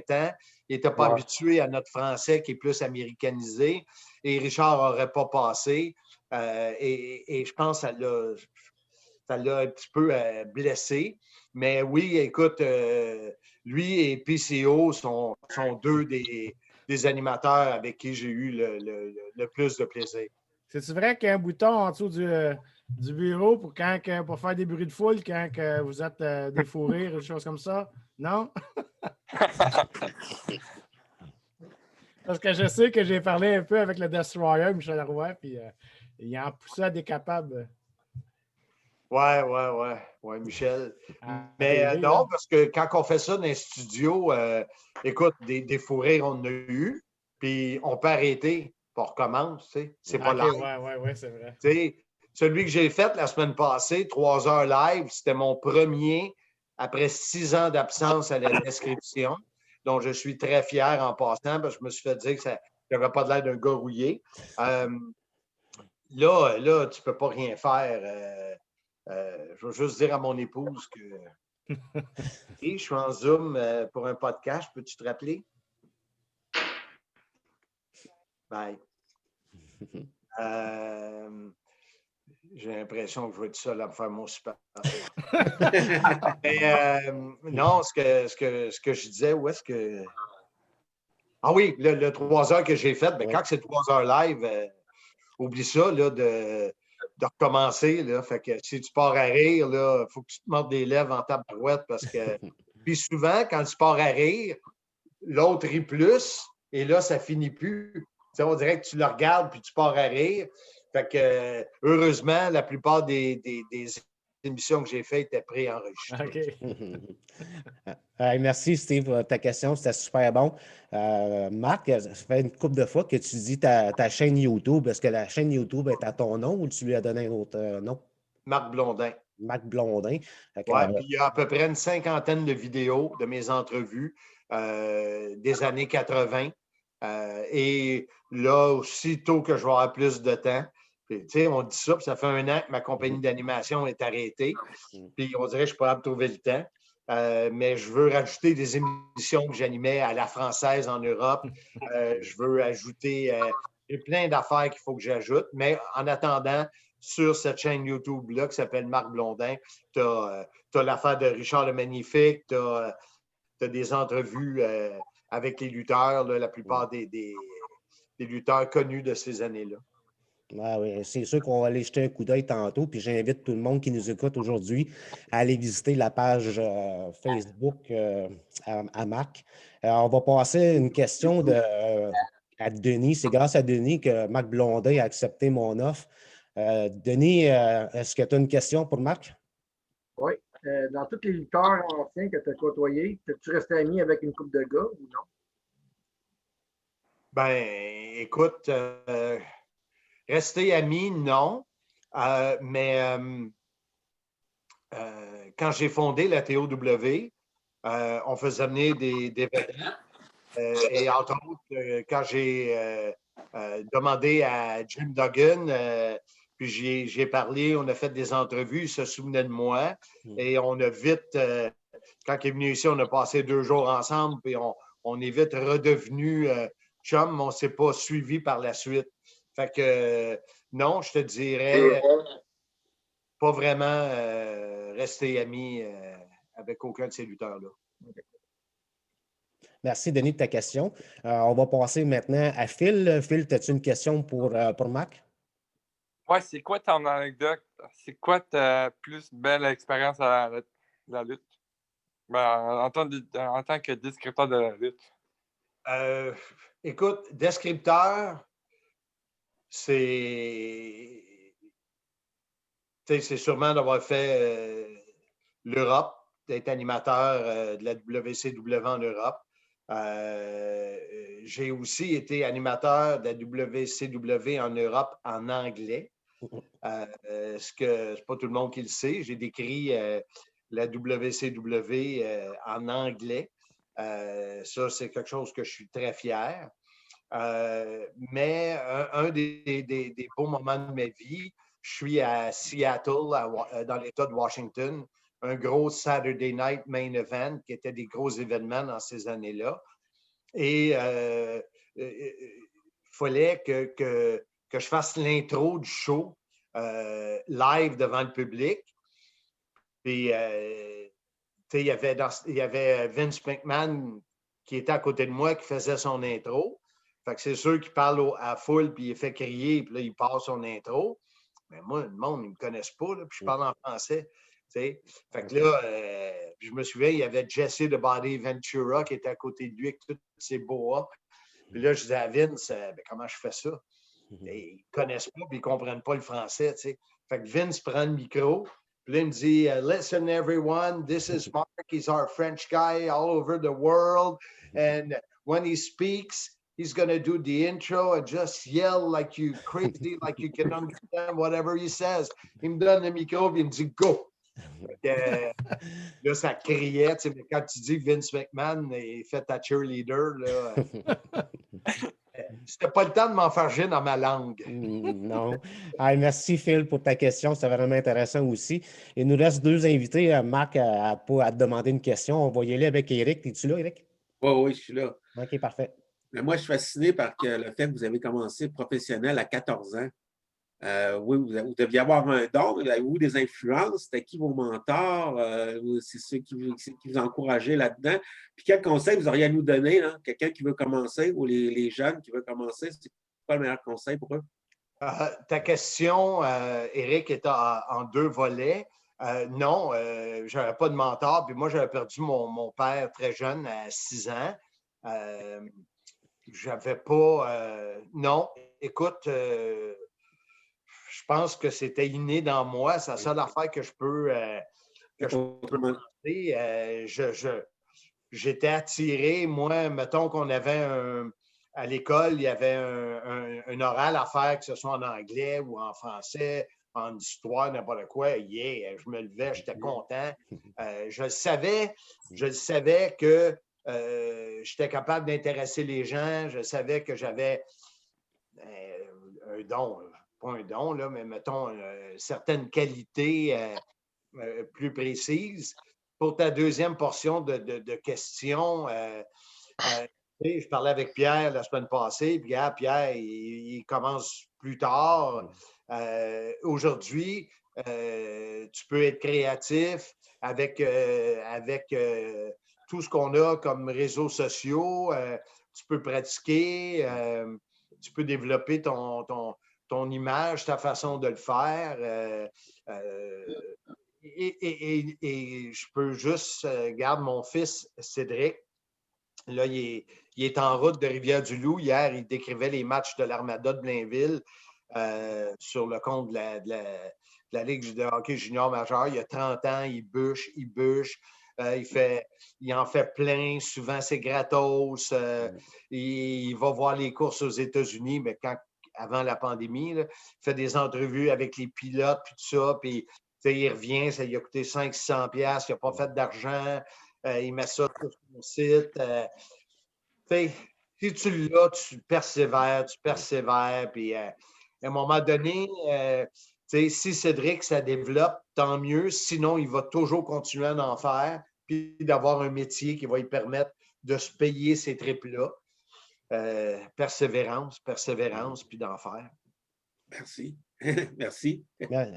20 ans, il n'était pas habitué à notre français qui est plus américanisé, et Richard n'aurait pas passé. Et je pense que ça l'a un petit peu blessé. Mais oui, écoute, lui et PCO sont deux des animateurs avec qui j'ai eu le plus de plaisir. C'est-tu vrai qu'il y a un bouton en dessous du bureau pour faire des bruits de foule quand vous êtes des fous rires ou des choses comme ça? Non? Parce que je sais que j'ai parlé un peu avec le Destroyer, Michel Roy, puis il en poussait à des capables. Ouais, Michel. Mais TV, non, parce que quand on fait ça dans les studios, écoute, des fous rires, on en a eu, puis on peut arrêter, puis on recommence, tu sais. C'est pas live. Ouais, c'est vrai. Tu sais, celui que j'ai fait la semaine passée, 3 heures live, c'était mon premier après 6 ans d'absence à la description. Donc, je suis très fier en passant, parce que je me suis fait dire que ça n'avait pas l'air d'un gars rouillé. Là, tu ne peux pas rien faire. Je veux juste dire à mon épouse que je suis en Zoom pour un podcast. Peux-tu te rappeler? Bye. J'ai l'impression que je vais être seul à me faire mon super. Mais, non, ce que je disais, où est-ce que. Ah oui, le 3 heures que j'ai fait, quand c'est 3 heures live, oublie ça, là, de recommencer. Là. Fait que si tu pars à rire, il faut que tu te mordes des lèvres en tabarouette parce que. Puis souvent, quand tu pars à rire, l'autre rit plus et là, ça finit plus. T'sais, on dirait que tu le regardes puis tu pars à rire. Fait que heureusement, la plupart des émissions que j'ai faites étaient préenregistrées. OK. Merci, Steve, pour ta question. C'était super bon. Marc, ça fait une couple de fois que tu dis ta chaîne YouTube. Est-ce que la chaîne YouTube est à ton nom ou tu lui as donné un autre nom? Marc Blondin. Marc Blondin. Oui, puis il y a à peu près une 50aine de vidéos de mes entrevues des années 80. Et là, aussitôt que je vais avoir plus de temps, puis, on dit ça, puis ça fait 1 an que ma compagnie d'animation est arrêtée. Puis on dirait que je suis pas capable de trouver le temps. Mais je veux rajouter des émissions que j'animais à la française en Europe. Je veux ajouter j'ai plein d'affaires qu'il faut que j'ajoute. Mais en attendant, sur cette chaîne YouTube-là qui s'appelle Marc Blondin, tu as l'affaire de Richard le Magnifique, tu as as des entrevues avec les lutteurs, là, la plupart des lutteurs connus de ces années-là. Ah oui, c'est sûr qu'on va aller jeter un coup d'œil tantôt, puis j'invite tout le monde qui nous écoute aujourd'hui à aller visiter la page Facebook à Marc. On va passer une question à Denis. C'est grâce à Denis que Marc Blondin a accepté mon offre. Denis, est-ce que tu as une question pour Marc? Oui. Dans tous les lutteurs anciens que tu as côtoyés, as-tu resté ami avec une couple de gars ou non? Ben, écoute, rester ami, non. Mais quand j'ai fondé la TOW, on faisait venir des vedettes. Et entre autres, quand j'ai demandé à Jim Duggan, puis j'ai parlé, on a fait des entrevues, il se souvenait de moi. Et on a vite, quand il est venu ici, on a passé 2 jours ensemble, puis on est vite redevenu chum, mais on ne s'est pas suivi par la suite. Fait que non, je te dirais pas vraiment rester ami avec aucun de ces lutteurs-là. Merci, Denis, de ta question. On va passer maintenant à Phil. Phil, as-tu une question pour Marc? Ouais, c'est quoi ton anecdote? C'est quoi ta plus belle expérience à la lutte? Ben, en tant que descripteur de la lutte. Écoute, descripteur, c'est sûrement d'avoir fait l'Europe, d'être animateur de la WCW en Europe. J'ai aussi été animateur de la WCW en Europe en anglais. Ce que c'est pas tout le monde qui le sait. J'ai décrit la WCW en anglais. Ça, c'est quelque chose que je suis très fier. Mais un des beaux moments de ma vie, je suis à Seattle, dans l'État de Washington, un gros Saturday Night Main Event qui était des gros événements dans ces années-là. Et il fallait que je fasse l'intro du show live devant le public. Puis, il y avait Vince McMahon qui était à côté de moi qui faisait son intro. Fait que c'est sûr qu'il parle à la foule, puis il fait crier, puis là, il passe son intro. Mais moi, le monde, ils ne me connaissent pas, là, puis je parle en français. T'sais. Fait que là, je me souviens, il y avait Jesse de Body Ventura qui était à côté de lui avec tous ses boas. Puis là, je disais à Vince, comment je fais ça? Et ils ne connaissent pas, puis ils ne comprennent pas le français. T'sais. Fait que Vince prend le micro, puis là, il me dit, listen everyone, this is Mark, he's our French guy all over the world. And when he speaks, he's going to do the intro and just yell like you crazy, like you can understand whatever he says. Il me donne le micro et il me dit « Go ». Là, ça criait. Mais quand tu dis Vince McMahon et fait ta cheerleader, là, c'était pas le temps de m'en faire gêner dans ma langue. Non. Merci, Phil, pour ta question. C'était vraiment intéressant aussi. Il nous reste 2 invités, Marc, à te demander une question. On va y aller avec Éric. Es-tu là, Éric? Oui, je suis là. OK, parfait. Mais moi, je suis fasciné par le fait que vous avez commencé professionnel à 14 ans. Oui, vous deviez avoir un don, avez-vous des influences? C'était qui vos mentors? C'est ceux qui vous encourageaient là-dedans? Puis quel conseil vous auriez à nous donner? Quelqu'un qui veut commencer ou les jeunes qui veulent commencer, c'est quoi le meilleur conseil pour eux? Ta question, Éric, est en 2 volets. Non, je n'avais pas de mentor. Puis moi, j'avais perdu mon père très jeune, à 6 ans. J'avais pas... non, écoute... je pense que c'était inné dans moi. C'est la seule affaire que je peux penser. J'étais attiré. Moi, mettons qu'on avait à l'école, il y avait un oral à faire, que ce soit en anglais ou en français, en histoire, n'importe quoi. Je me levais, j'étais content. Je savais que j'étais capable d'intéresser les gens. Je savais que j'avais un don. Pas un don, là, mais mettons certaines qualités plus précises. Pour ta deuxième portion de questions, je parlais avec Pierre la semaine passée, puis Pierre, il commence plus tard. Aujourd'hui, tu peux être créatif avec tout ce qu'on a comme réseaux sociaux. Tu peux pratiquer, tu peux développer ton image, ta façon de le faire. Et je peux juste, garde mon fils Cédric, là, il est en route de Rivière-du-Loup. Hier, il décrivait les matchs de l'Armada de Blainville sur le compte de la Ligue de hockey junior majeur. Il a 30 ans, il bûche. Il en fait plein. Souvent, c'est gratos. Il va voir les courses aux États-Unis, mais avant la pandémie, là, il fait des entrevues avec les pilotes, puis tout ça. Puis, il revient, ça lui a coûté 500-600$. Il n'a pas fait d'argent. Il met ça sur son site. Si tu l'as, tu persévères. Puis, à un moment donné, si Cédric, ça développe, tant mieux. Sinon, il va toujours continuer à en faire, puis d'avoir un métier qui va lui permettre de se payer ces trips-là. Persévérance, puis d'en faire. Merci. Merci.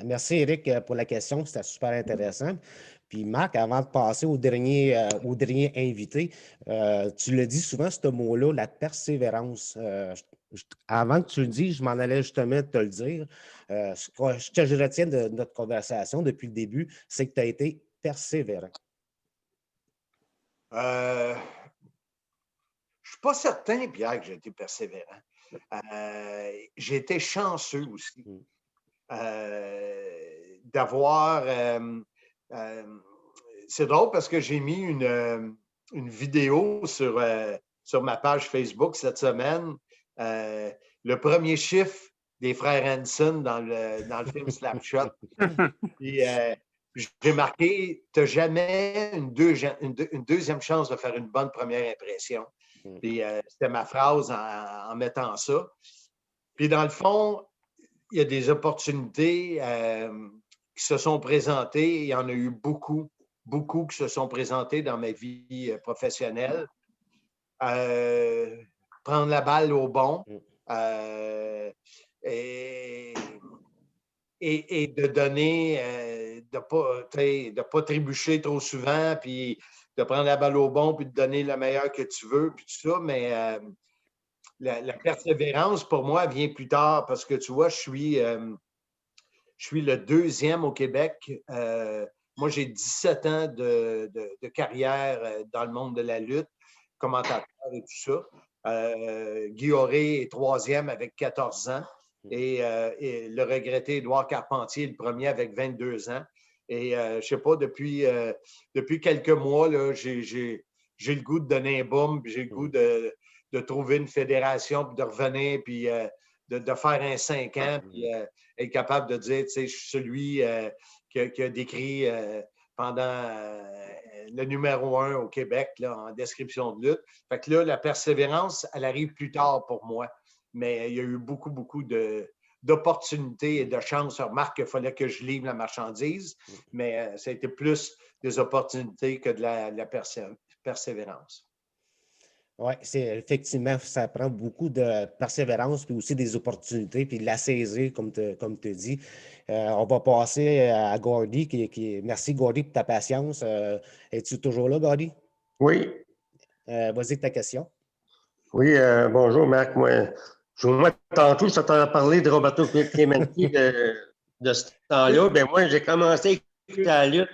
Merci, Éric, pour la question. C'était super intéressant. Puis, Marc, avant de passer au dernier invité, tu le dis souvent, ce mot-là, la persévérance. Avant que tu le dises, je m'en allais justement te le dire. Ce que je retiens de notre conversation depuis le début, c'est que tu as été persévérant. Je ne suis pas certain, Pierre, que j'ai été persévérant. J'ai été chanceux aussi d'avoir... c'est drôle parce que j'ai mis une vidéo sur ma page Facebook cette semaine. Le premier chiffre des frères Hanson dans le film Slapshot. Puis, j'ai marqué, tu n'as jamais une deuxième chance de faire une bonne première impression. Puis, c'était ma phrase en mettant ça. Puis, dans le fond, il y a des opportunités qui se sont présentées. Il y en a eu beaucoup qui se sont présentées dans ma vie professionnelle. Prendre la balle au bon et de donner, de pas trébucher trop souvent, puis de prendre la balle au bon, puis de donner le meilleur que tu veux, puis tout ça. Mais la persévérance, pour moi, vient plus tard parce que, tu vois, je suis le deuxième au Québec. Moi, j'ai 17 ans de carrière dans le monde de la lutte, commentateur et tout ça. Guy Auré est troisième avec 14 ans. Et le regretté Édouard Carpentier, le premier avec 22 ans. Et je ne sais pas, depuis quelques mois, là, j'ai le goût de donner un boom, puis j'ai le goût de trouver une fédération, puis de revenir, puis de faire un 5 ans, puis être capable de dire, tu sais, je suis celui qui a décrit pendant le numéro 1 au Québec là, en description de lutte. Fait que là, la persévérance, elle arrive plus tard pour moi. Mais il y a eu beaucoup d'opportunités et de chances. Remarque qu'il fallait que je livre la marchandise, mais ça a été plus des opportunités que de la persévérance. Oui, effectivement, ça prend beaucoup de persévérance, puis aussi des opportunités, puis de la saisir, comme tu dis. On va passer à Gordy. Merci, Gordy, pour ta patience. Es-tu toujours là, Gordy? Oui. Vas-y, ta question. Oui, bonjour, Marc. Moi, tantôt, je t'entends parler de Roberto Clemente de ce temps-là. Ben moi, j'ai commencé à écouter la lutte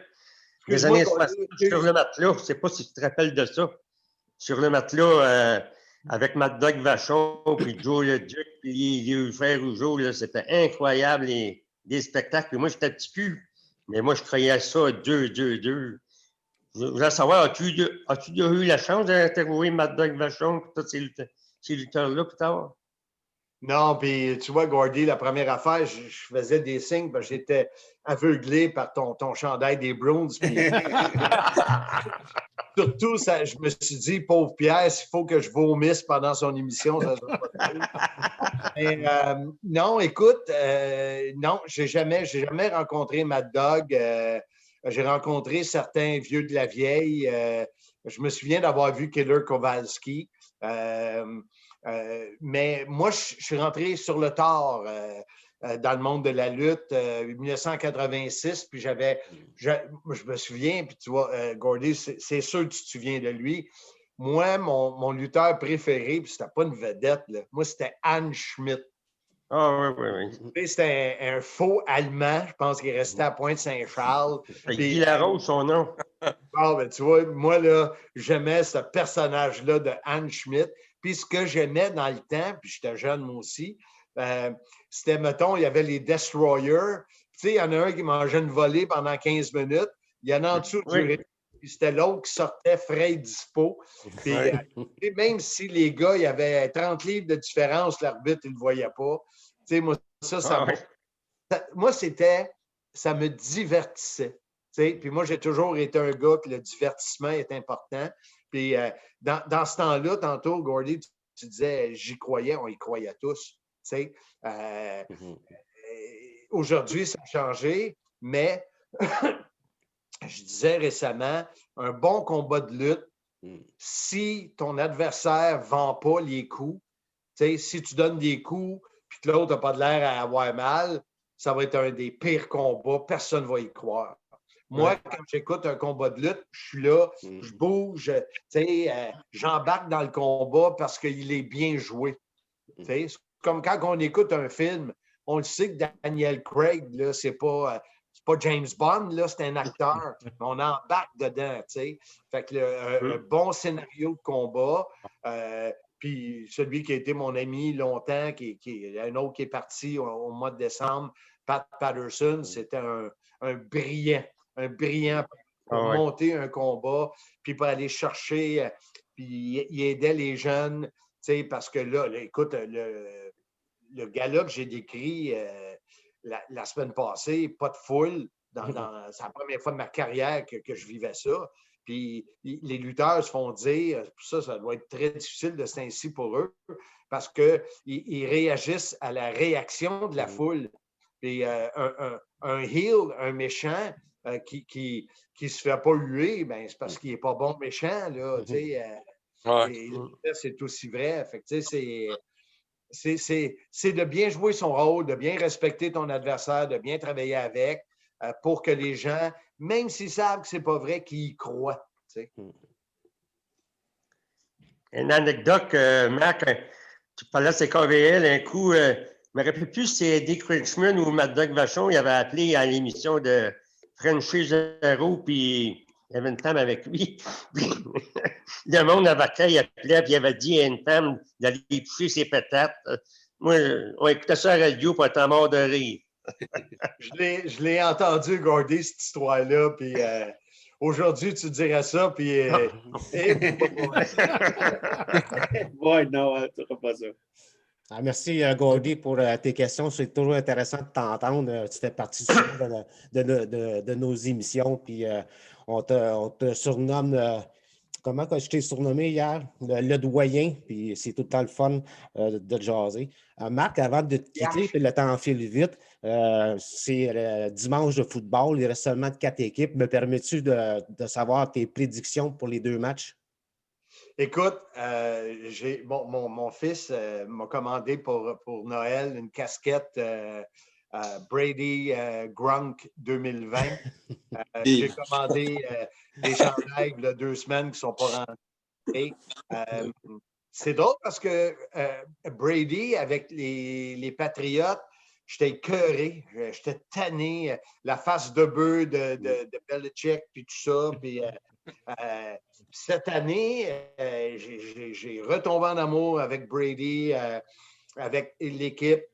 des années 60 sur le matelas. Je ne sais pas si tu te rappelles de ça. Sur le matelas, avec Mad Dog Vachon, puis Joe le Duc, puis les frères Rougeau, c'était incroyable, des spectacles. Puis moi, j'étais petit cul, mais moi, je croyais à ça 2. Je voulais savoir, as-tu déjà eu la chance d'interviewer Mad Dog Vachon, puis tous ces lutteurs-là plus tard? Non, puis tu vois, Gordy, la première affaire, je faisais des signes parce que j'étais aveuglé par ton chandail des Bruins. Puis... Surtout, je me suis dit, pauvre Pierre, s'il faut que je vomisse pendant son émission, ça ne sera pas drôle. Mais non, écoute, non, j'ai jamais rencontré Mad Dog. J'ai rencontré certains vieux de la vieille. Je me souviens d'avoir vu Killer Kowalski. Mais moi, je suis rentré sur le tard. dans le monde de la lutte, 1986, puis je me souviens, puis tu vois, Gordy, c'est sûr que tu te souviens de lui. Moi, mon lutteur préféré, puis c'était pas une vedette, là. Moi, c'était Anne Schmidt. Ah oui. C'était un faux Allemand, je pense qu'il restait à Pointe-Saint-Charles. Guy Larose, son nom. Ben, tu vois, moi, là, j'aimais ce personnage-là de Anne Schmidt. Puis ce que j'aimais dans le temps, puis j'étais jeune moi aussi, c'était, mettons, il y avait les Destroyers. Tu sais, il y en a un qui mangeait une volée pendant 15 minutes. Il y en a en dessous du ring. Puis c'était l'autre qui sortait frais et dispo. Puis même si les gars, il y avait 30 livres de différence, l'arbitre, il ne le voyait pas. Tu sais, moi, moi, ça me divertissait. Puis moi, j'ai toujours été un gars que le divertissement est important. Puis dans ce temps-là, tantôt, Gordy, tu disais, j'y croyais, on y croyait tous. Aujourd'hui, ça a changé, mais je disais récemment, un bon combat de lutte, si ton adversaire ne vend pas les coups, si tu donnes des coups puis que l'autre n'a pas de l'air à avoir mal, ça va être un des pires combats. Personne ne va y croire. Moi, quand j'écoute un combat de lutte, je suis là, je bouge, j'embarque dans le combat parce qu'il est bien joué. C'est comme quand on écoute un film, on le sait que Daniel Craig, là, c'est pas James Bond, là, c'est un acteur. On embarque dedans, tu sais. Fait que un bon scénario de combat, puis celui qui a été mon ami longtemps, un autre qui est parti au mois de décembre, Pat Patterson, c'était un brillant pour monter un combat, puis pour aller chercher, puis il aidait les jeunes, tu sais, parce que là écoute, le gars-là que j'ai décrit la semaine passée, pas de foule, c'est la première fois de ma carrière que je vivais ça. Puis les lutteurs se font dire, ça doit être très difficile de c'est ainsi pour eux, parce qu'ils réagissent à la réaction de la foule. Puis un heel, un méchant qui se fait pas huer, ben, c'est parce qu'il n'est pas bon méchant. Là, c'est aussi vrai. Fait que, c'est de bien jouer son rôle, de bien respecter ton adversaire, de bien travailler avec pour que les gens, même s'ils savent que c'est pas vrai, qu'ils y croient. Une anecdote, Marc, tu parlais de CKVL, un coup, je ne me rappelle plus si c'est Dick Richmond ou Mad Dog Vachon, il avait appelé à l'émission de Frenchy Zero, puis il y avait une femme avec lui. Le monde avocat, il appelait, puis il avait dit à une femme d'aller toucher ses pétates. Moi, on écoutait ça à la radio pour être mort de rire. Je l'ai entendu, Gordy, cette histoire-là, puis aujourd'hui, tu dirais ça, puis... Ouais, non, tu n'auras pas ça. Merci, Gordy, pour tes questions. C'est toujours intéressant de t'entendre. Tu fais partie de nos émissions. Puis on te surnomme, comment que je t'ai surnommé hier? Le doyen. Puis c'est tout le temps le fun de te jaser. Marc, avant de te quitter, puis le temps file vite, c'est le dimanche de football. Il reste seulement 4 équipes. Me permets-tu de savoir tes prédictions pour les 2 matchs? Écoute, mon fils m'a commandé pour Noël une casquette Brady Gronk 2020. J'ai commandé des chandails il y a 2 semaines qui ne sont pas rentrés. C'est drôle parce que Brady, avec les Patriotes, j'étais écœuré, j'étais tanné, la face de bœuf de Belichick, puis tout ça. Puis cette année, j'ai retombé en amour avec Brady, avec l'équipe.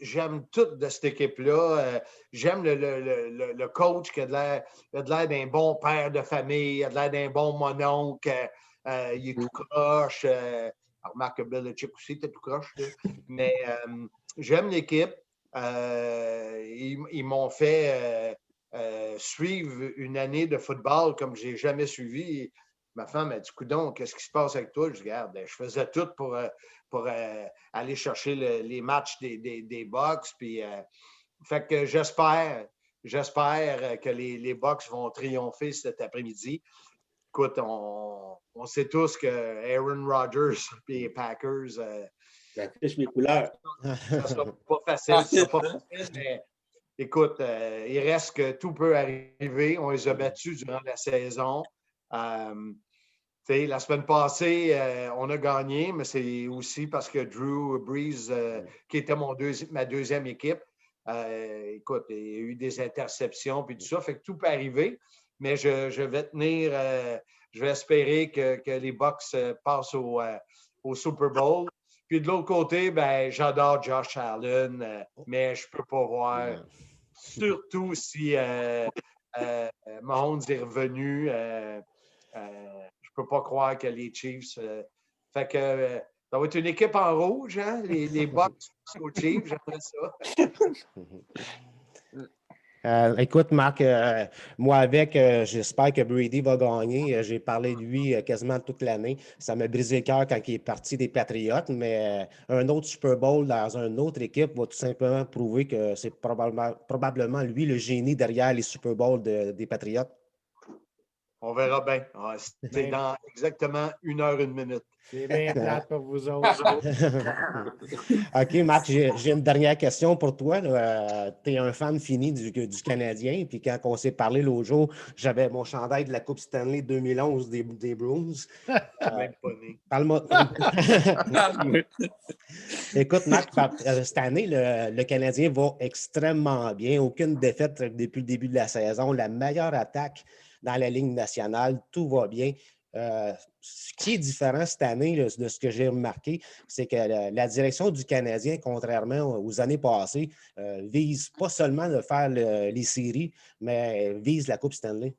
J'aime tout de cette équipe-là. J'aime le coach qui a de l'air d'un bon père de famille, il a de l'air d'un bon mononcle. Il est tout croche. Remarque que Belichick aussi était tout croche. Mais j'aime l'équipe. Ils m'ont fait suivre une année de football comme je n'ai jamais suivi. Ma femme m'a dit, coudonc, qu'est-ce qui se passe avec toi? Je dis, regarde, je faisais tout pour aller chercher les matchs des Bucks. Puis, fait que j'espère que les Bucks vont triompher cet après-midi. Écoute, on sait tous que Aaron Rodgers et les Packers, J'affiche mes couleurs. Ça sera pas facile, mais écoute, il reste que tout peut arriver. On les a battus durant la saison. La semaine passée, on a gagné, mais c'est aussi parce que Drew Brees, qui était ma deuxième équipe, écoute, il y a eu des interceptions puis tout ça, fait que tout peut arriver, mais je vais tenir, je vais espérer que les Bucs passent au Super Bowl. Puis de l'autre côté, ben, j'adore Josh Allen, mais je ne peux pas voir, surtout si Mahomes est revenu. Je ne peux pas croire que les Chiefs. Fait que ça va être une équipe en rouge, hein? Les Bucs aux Chiefs, j'aimerais ça. Écoute, Marc, moi j'espère que Brady va gagner. J'ai parlé de lui quasiment toute l'année. Ça m'a brisé le cœur quand il est parti des Patriots, mais un autre Super Bowl dans une autre équipe va tout simplement prouver que c'est probablement lui le génie derrière les Super Bowls des Patriots. On verra bien. C'est dans exactement 1 heure, 1 minute. C'est bien plate pour vous autres. OK, Marc, j'ai une dernière question pour toi. Tu es un fan fini du Canadien. Puis quand on s'est parlé l'autre jour, j'avais mon chandail de la Coupe Stanley 2011 des Bruins. Même pas né. Parle-moi. Écoute, Marc, cette année, le Canadien va extrêmement bien. Aucune défaite depuis le début de la saison. La meilleure attaque dans la Ligue nationale, tout va bien. Ce qui est différent cette année, de ce que j'ai remarqué, c'est que la direction du Canadien, contrairement aux années passées, vise pas seulement de faire les séries, mais vise la Coupe Stanley.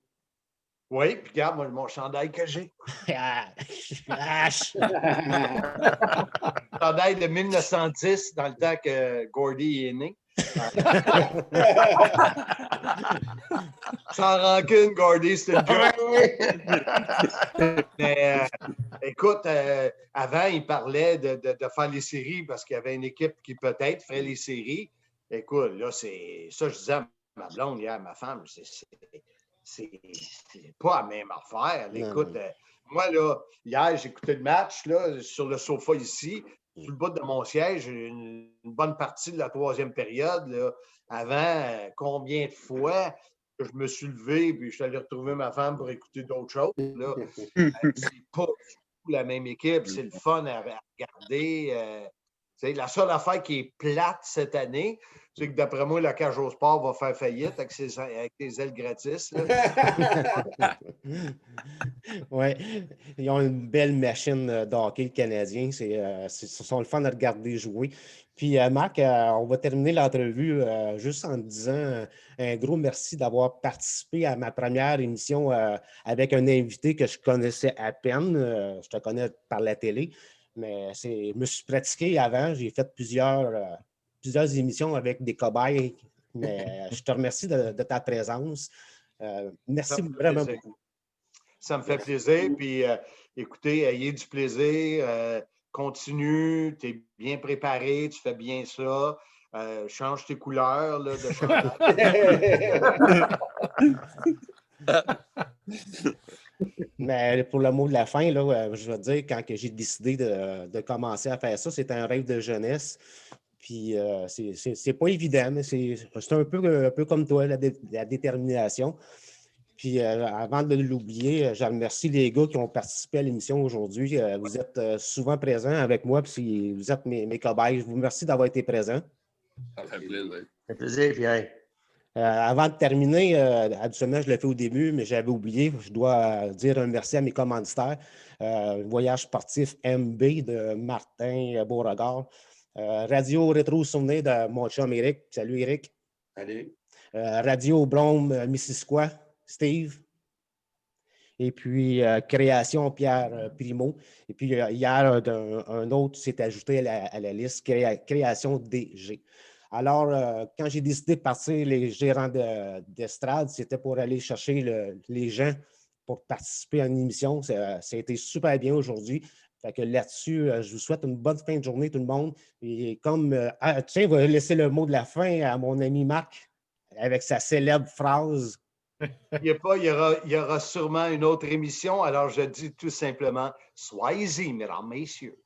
Oui, puis regarde, moi, mon chandail que j'ai. Chandail de 1910, dans le temps que Gordy est né. Sans rancune, Gordy, c'est une joke. Mais écoute, avant, il parlait de faire les séries parce qu'il y avait une équipe qui peut-être ferait les séries. Écoute, là, c'est ça, je disais à ma blonde hier, ma femme, c'est pas la même affaire. Écoute, moi, là, hier, j'écoutais le match là, sur le sofa ici. Sur le bout de mon siège, une bonne partie de la 3e période. Là. Avant, combien de fois que je me suis levé et je suis allé retrouver ma femme pour écouter d'autres choses. Là. C'est pas la même équipe. C'est le fun à regarder. La seule affaire qui est plate cette année, c'est que d'après moi, la Cage au Sport va faire faillite avec ses ailes gratis. Oui, ils ont une belle machine d'hockey, le Canadien. Ce sont le fun à regarder jouer. Puis, Marc, on va terminer l'entrevue juste en te disant un gros merci d'avoir participé à ma première émission avec un invité que je connaissais à peine. Je te connais par la télé. Mais je me suis pratiqué avant. J'ai fait plusieurs émissions avec des cobayes. Mais je te remercie de ta présence. Merci vraiment beaucoup. Ça me fait plaisir. Puis, écoutez, ayez du plaisir. Continue. Tu es bien préparé. Tu fais bien ça. Change tes couleurs là, de chandail. Mais pour le mot de la fin, là, je veux dire, quand j'ai décidé de commencer à faire ça, c'était un rêve de jeunesse. Puis c'est pas évident, mais c'est un peu comme toi, la détermination. Puis avant de l'oublier, je remercie les gars qui ont participé à l'émission aujourd'hui. Vous êtes souvent présents avec moi, puis vous êtes mes cobayes. Je vous remercie d'avoir été présents. Ça fait plaisir. Ça fait plaisir, Pierre. Avant de terminer, habituellement, je le fais au début, mais j'avais oublié. Je dois dire un merci à mes commanditaires. Voyage sportif MB de Martin Beauregard. Radio Rétro Souvenir de mon chum Eric. Salut, Eric. Salut. Radio Blôme Missisquoi, Steve. Et puis, Création Pierre Primo. Et puis, hier, un autre s'est ajouté à la liste, Création DG. Alors, quand j'ai décidé de partir les gérants d'estrade, c'était pour aller chercher les gens pour participer à une émission. Ça a été super bien aujourd'hui. Fait que là-dessus, je vous souhaite une bonne fin de journée, tout le monde. Et comme, tiens, je vais laisser le mot de la fin à mon ami Marc avec sa célèbre phrase. Il y aura sûrement une autre émission. Alors, je dis tout simplement, soyez-y, mesdames, messieurs.